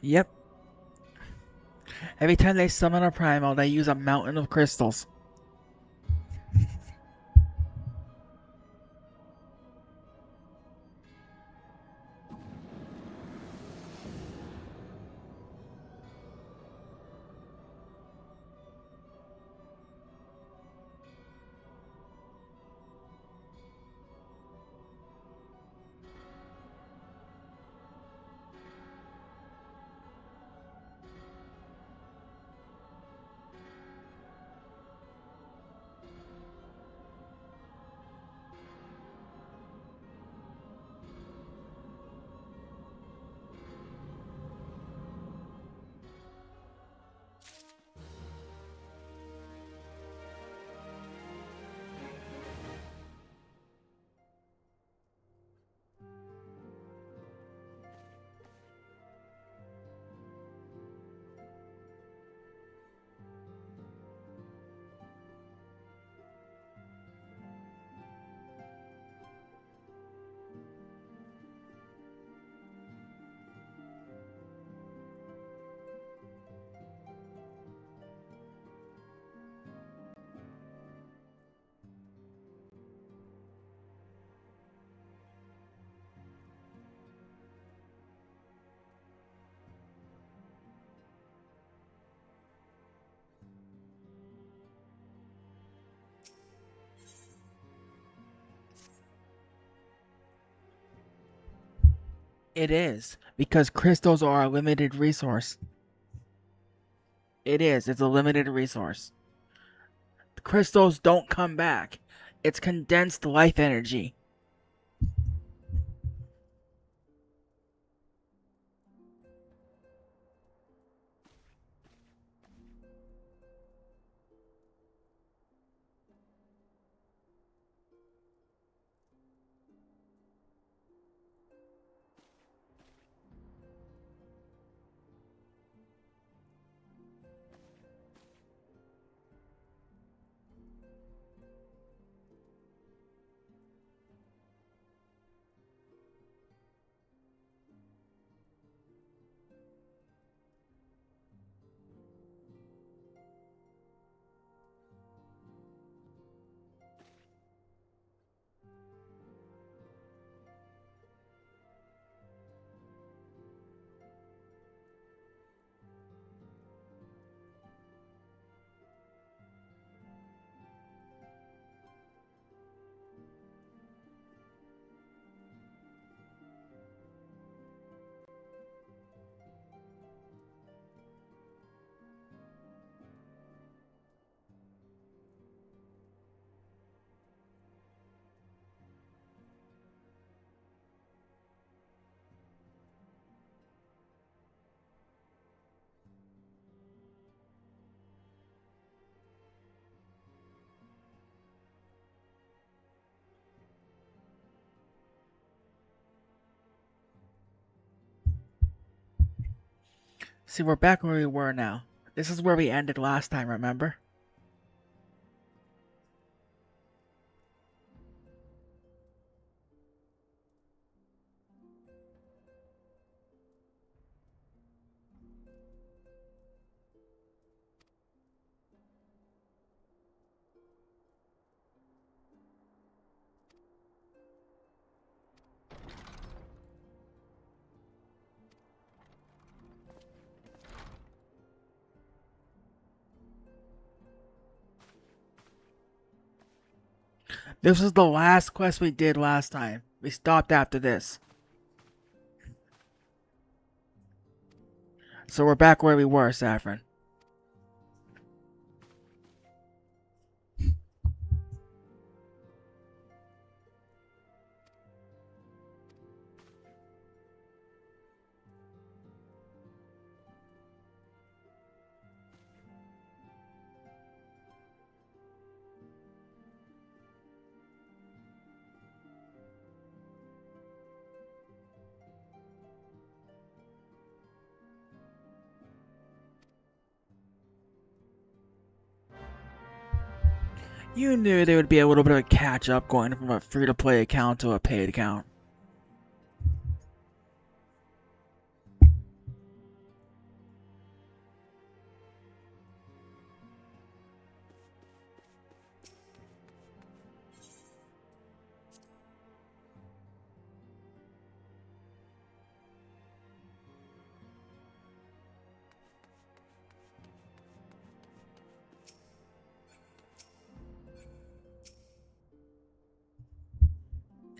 Yep. Every time they summon a primal, they use a mountain of crystals. It is, because crystals are a limited resource. It is, it's a limited resource. The crystals don't come back. It's condensed life energy. See, we're back where we were now. This is where we ended last time, remember? This was the last quest we did last time. We stopped after this. So we're back where we were, Saffron. You knew there would be a little bit of a catch up going from a free to play account to a paid account.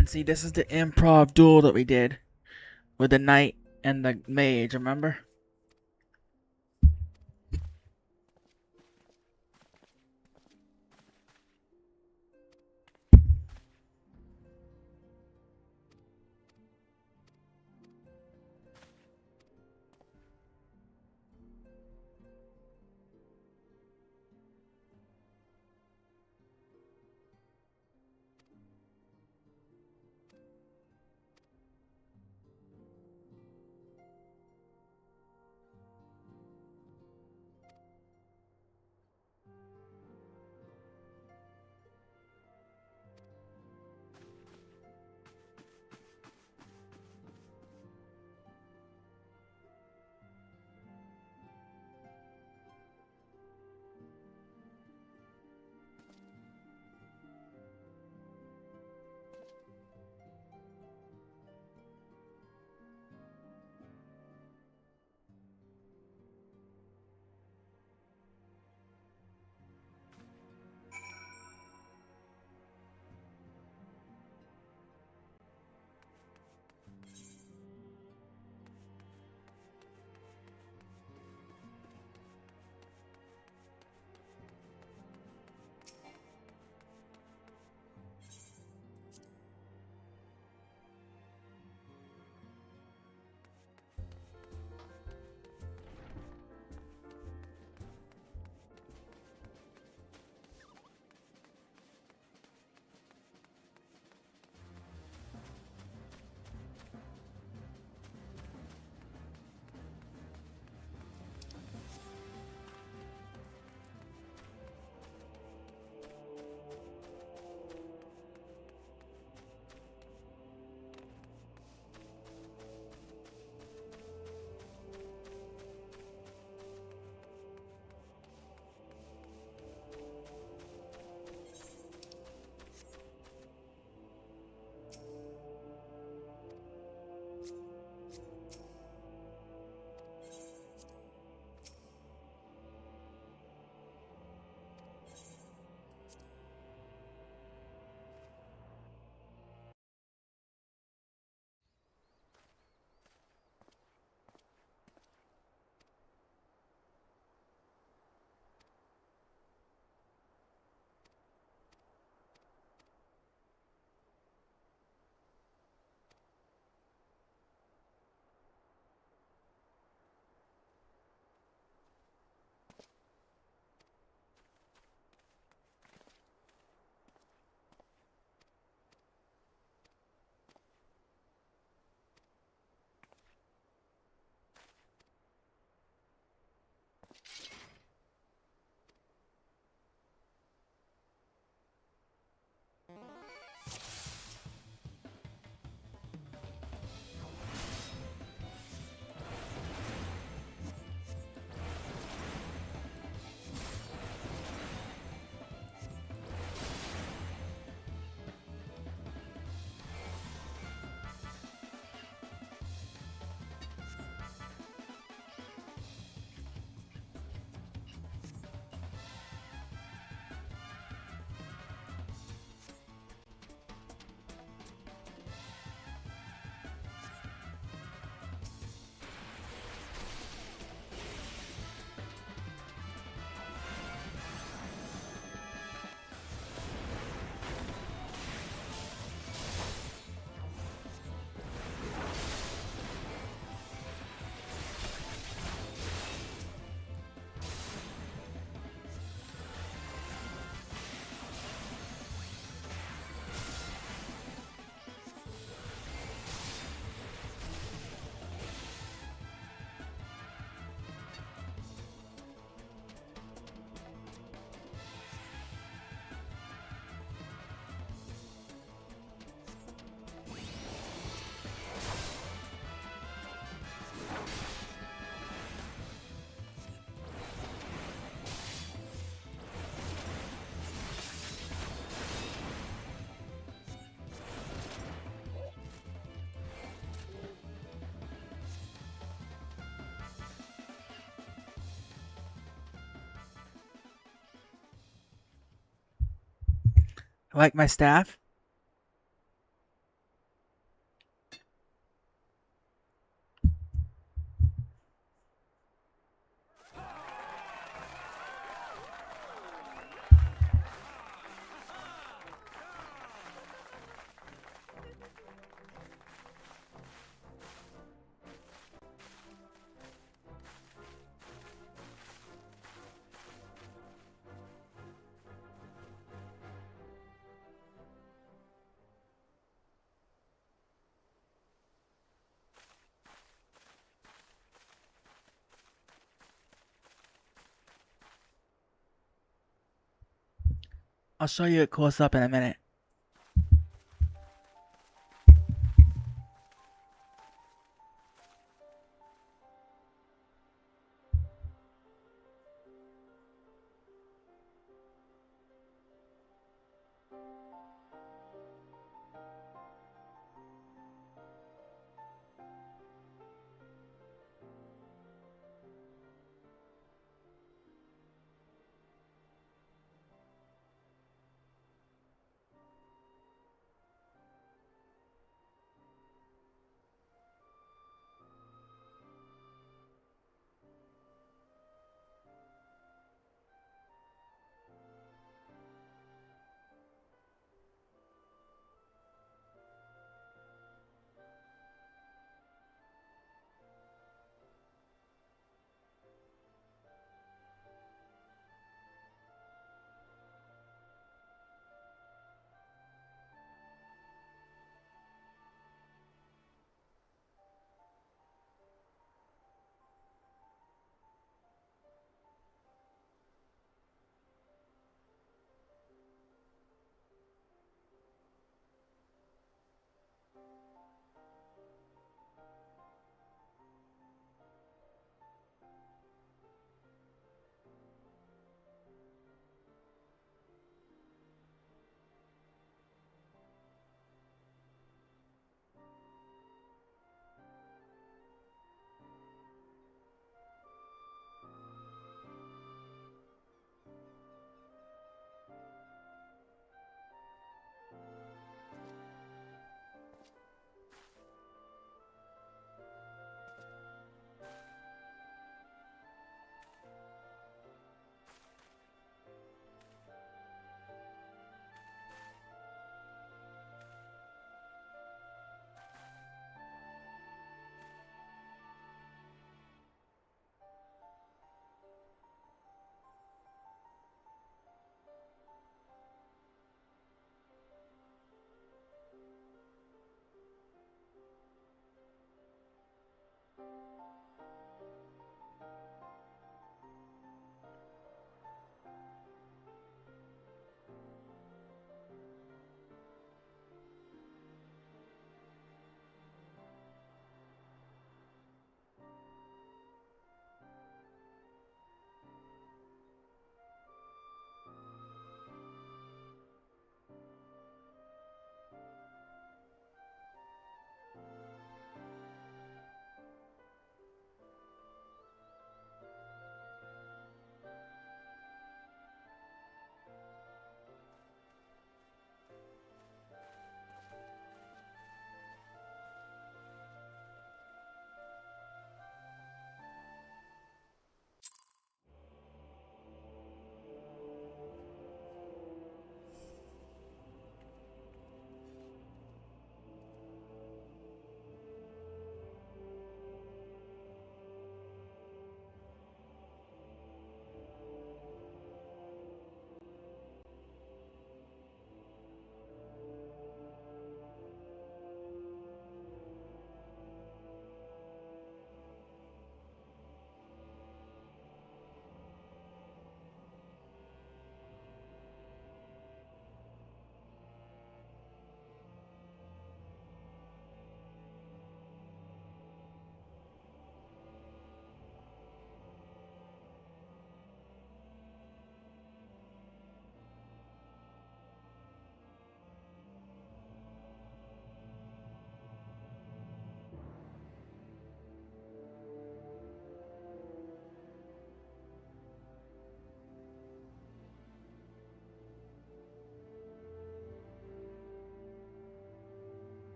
And see, this is the improv duel that we did with the knight and the mage, remember? Like my staff? I'll show you it close up in a minute.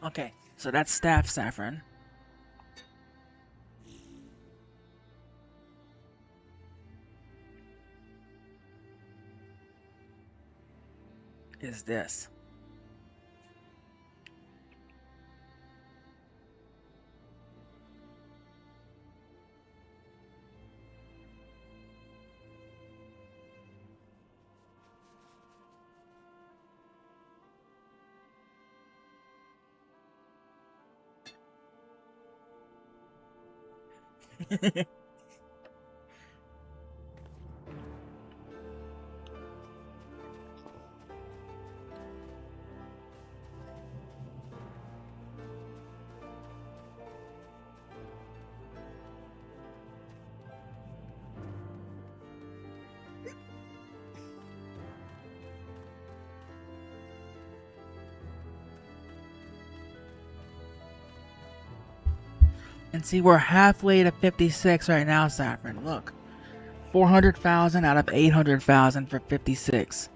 Okay, so that's staff saffron. Is this. And see, we're halfway to 56 right now, Saffron. Look. 400,000 out of 800,000 for 56.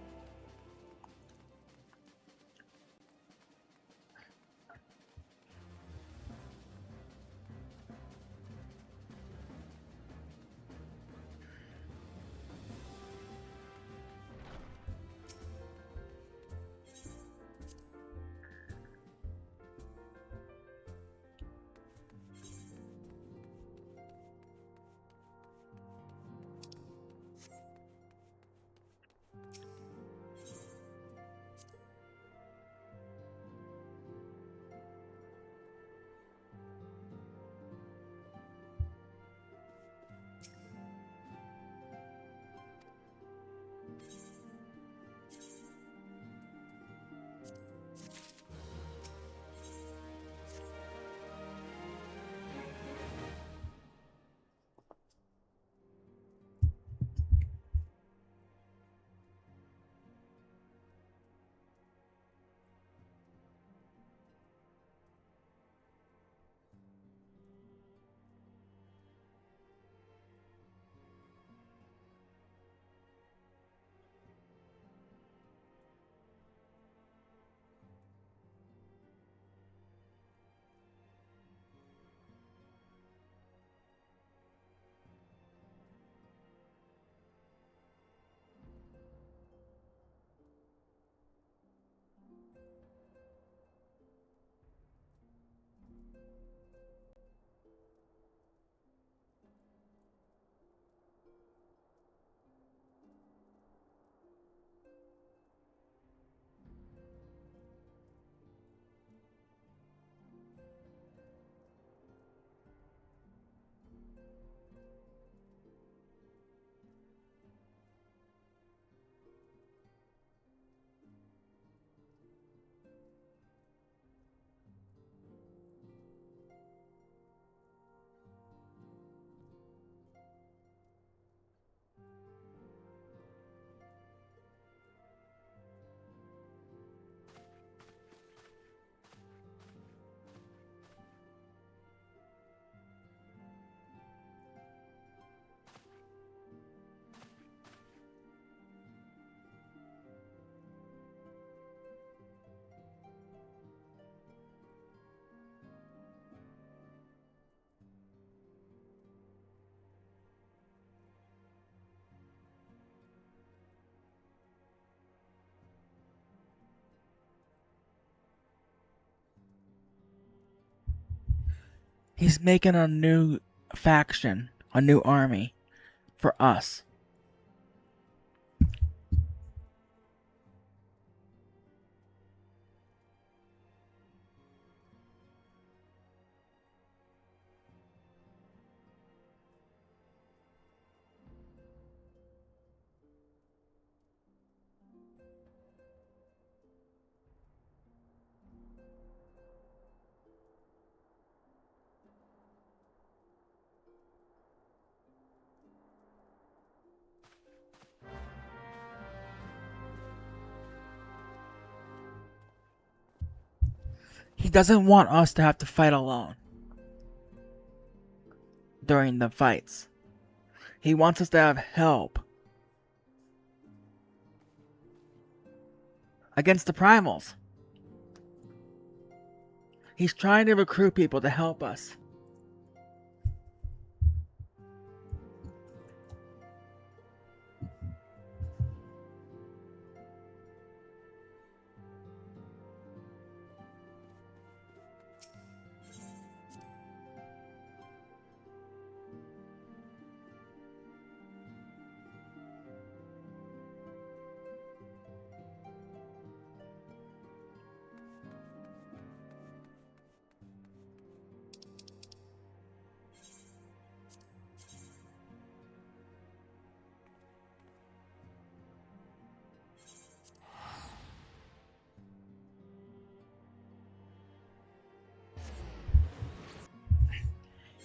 He's making a new faction, a new army for us. He doesn't want us to have to fight alone during the fights. He wants us to have help against the primals. He's trying to recruit people to help us.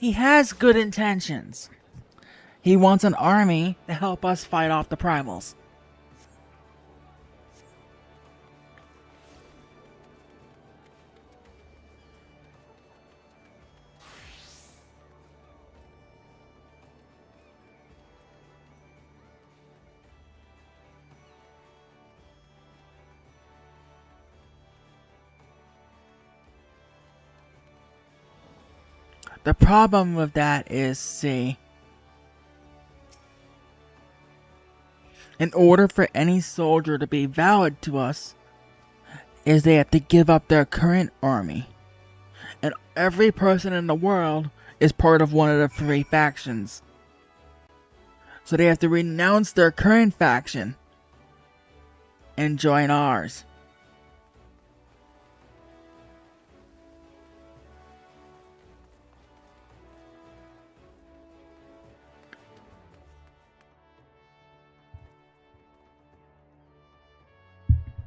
He has good intentions. He wants an army to help us fight off the primals. The problem with that is, see, in order for any soldier to be valid to us, is they have to give up their current army. And every person in the world is part of one of the 3 factions. So they have to renounce their current faction and join ours.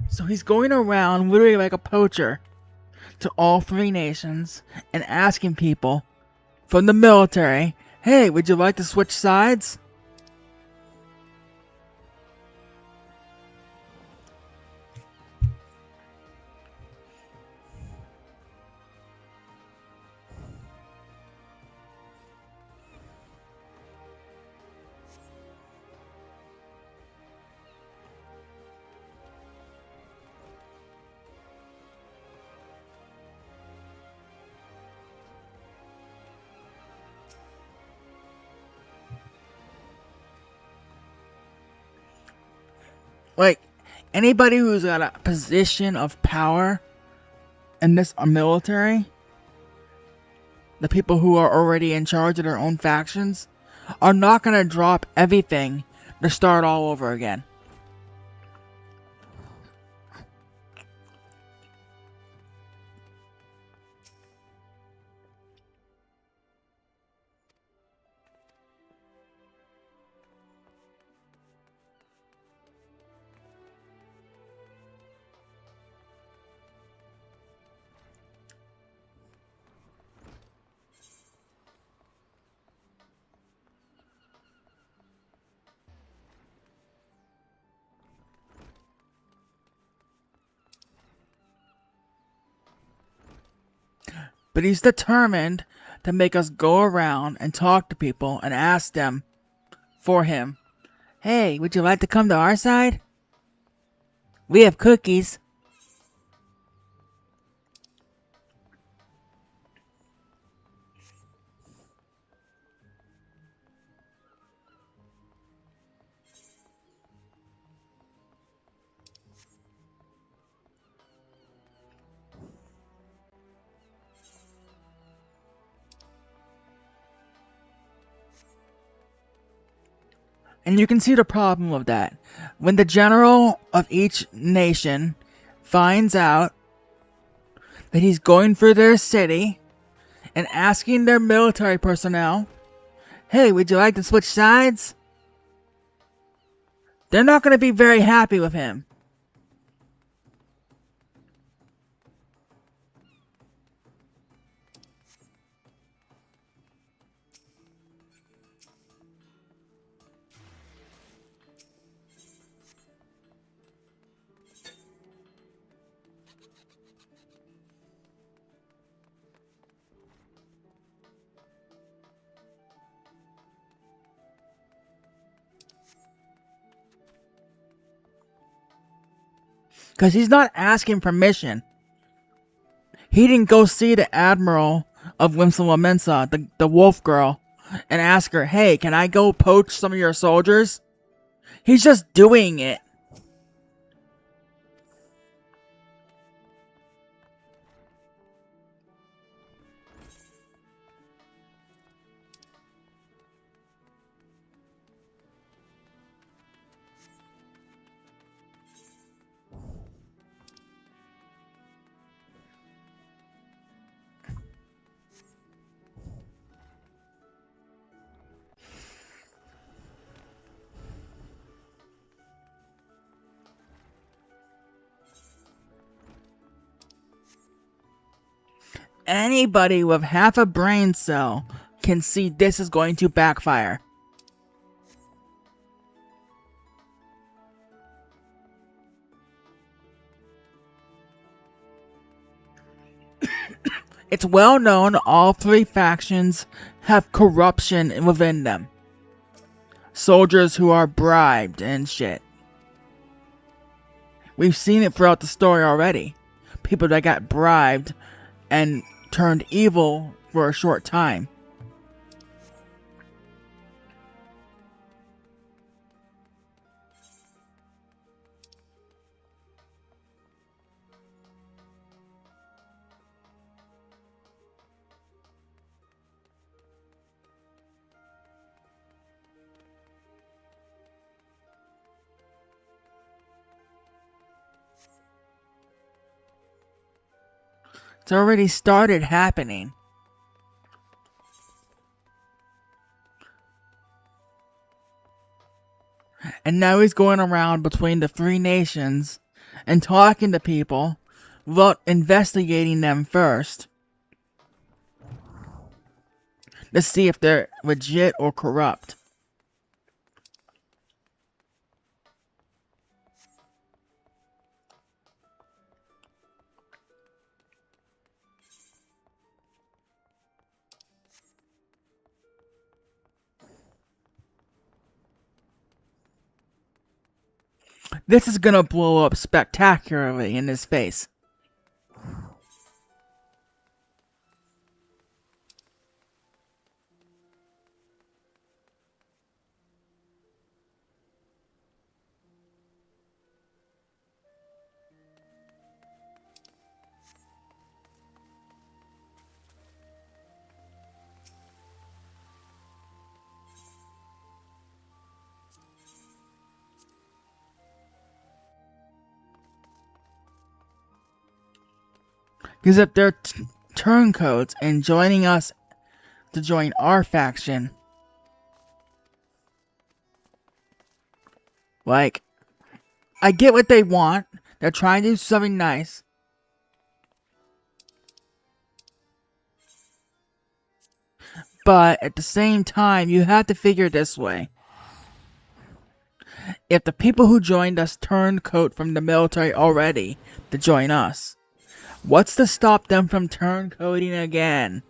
So he's going around literally like a poacher to all 3 nations and asking people from the military, hey, would you like to switch sides? Like, anybody who's got a position of power in this military, the people who are already in charge of their own factions, are not going to drop everything to start all over again. But he's determined to make us go around and talk to people and ask them for him, hey, would you like to come to our side? We have cookies. And you can see the problem with that. When the general of each nation finds out that he's going for their city and asking their military personnel, hey, would you like to switch sides? They're not going to be very happy with him. Because he's not asking permission. He didn't go see the admiral of Wimsala Mensa, the wolf girl, and ask her, hey, can I go poach some of your soldiers? He's just doing it. Anybody with half a brain cell can see this is going to backfire. It's well known all three factions have corruption within them. Soldiers who are bribed and shit. We've seen it throughout the story already. People that got bribed and turned evil for a short time. It's already started happening. And now he's going around between the three nations and talking to people, investigating them first to see if they're legit or corrupt. This is gonna blow up spectacularly in his face. Because if they're turncoats and joining us to join our faction, like, I get what they want. They're trying to do something nice. But at the same time, you have to figure this way. If the people who joined us turned coat from the military already to join us, what's to stop them from turncoating again?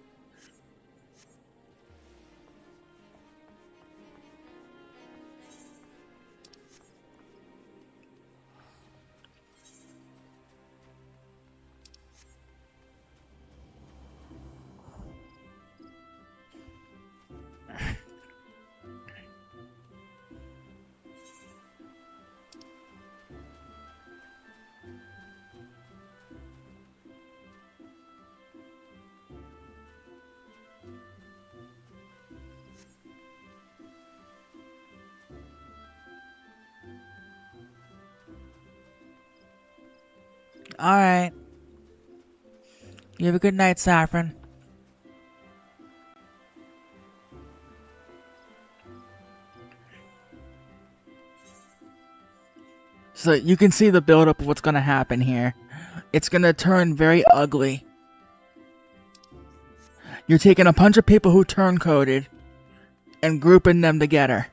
Alright. You have a good night, Saffron. So you can see the buildup of what's going to happen here. It's going to turn very ugly. You're taking a bunch of people who turncoated and grouping them together.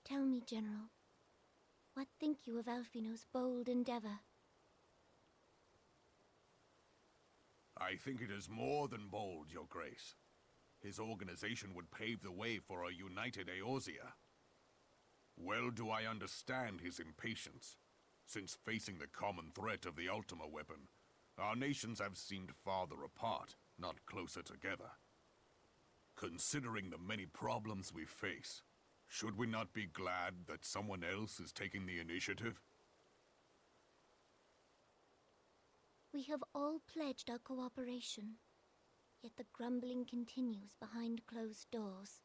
Tell me, General, what think you of Alfino's bold endeavor? I think it is more than bold, Your Grace. His organization would pave the way for a united Eorzea. Well do I understand his impatience, since facing the common threat of the Ultima weapon, our nations have seemed farther apart, not closer together. Considering the many problems we face, should we not be glad that someone else is taking the initiative? We have all pledged our cooperation, yet the grumbling continues behind closed doors.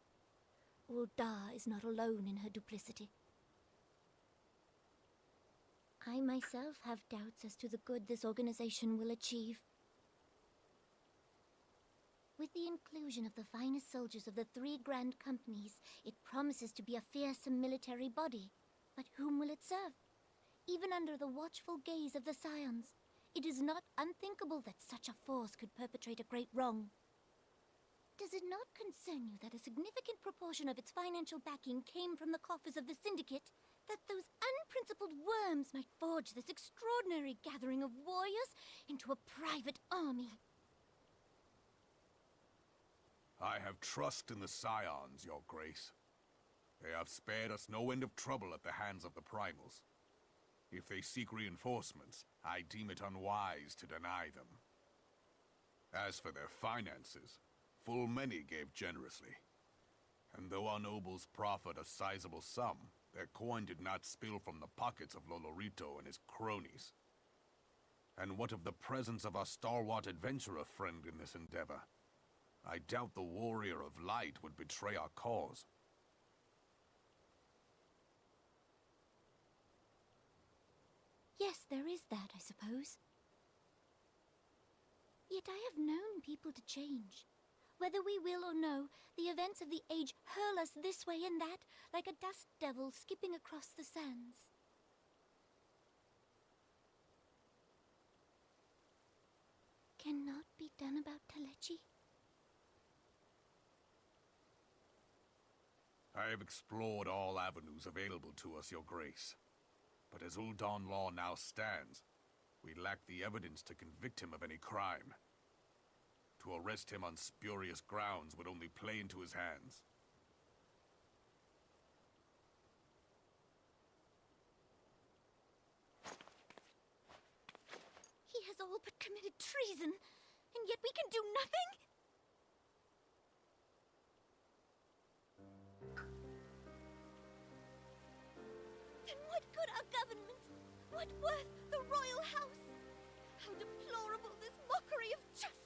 Ul'dah is not alone in her duplicity. I myself have doubts as to the good this organization will achieve. With the inclusion of the finest soldiers of the 3 grand companies, it promises to be a fearsome military body. But whom will it serve? Even under the watchful gaze of the Scions, it is not unthinkable that such a force could perpetrate a great wrong. Does it not concern you that a significant proportion of its financial backing came from the coffers of the Syndicate? That those unprincipled worms might forge this extraordinary gathering of warriors into a private army? I have trust in the Scions, Your Grace. They have spared us no end of trouble at the hands of the Primals. If they seek reinforcements, I deem it unwise to deny them. As for their finances, full many gave generously. And though our nobles proffered a sizable sum, their coin did not spill from the pockets of Lolorito and his cronies. And what of the presence of our stalwart adventurer friend in this endeavor? I doubt the Warrior of Light would betray our cause. Yes, there is that, I suppose. Yet I have known people to change. Whether we will or no, the events of the age hurl us this way and that, like a dust devil skipping across the sands. Cannot be done about Telechi? I have explored all avenues available to us, Your Grace. But as Ul'dah law now stands, we lack the evidence to convict him of any crime. To arrest him on spurious grounds would only play into his hands. He has all but committed treason, and yet we can do nothing? Then what good our government? What worth the royal house? How deplorable this mockery of justice!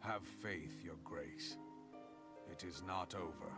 Have faith, Your Grace. It is not over.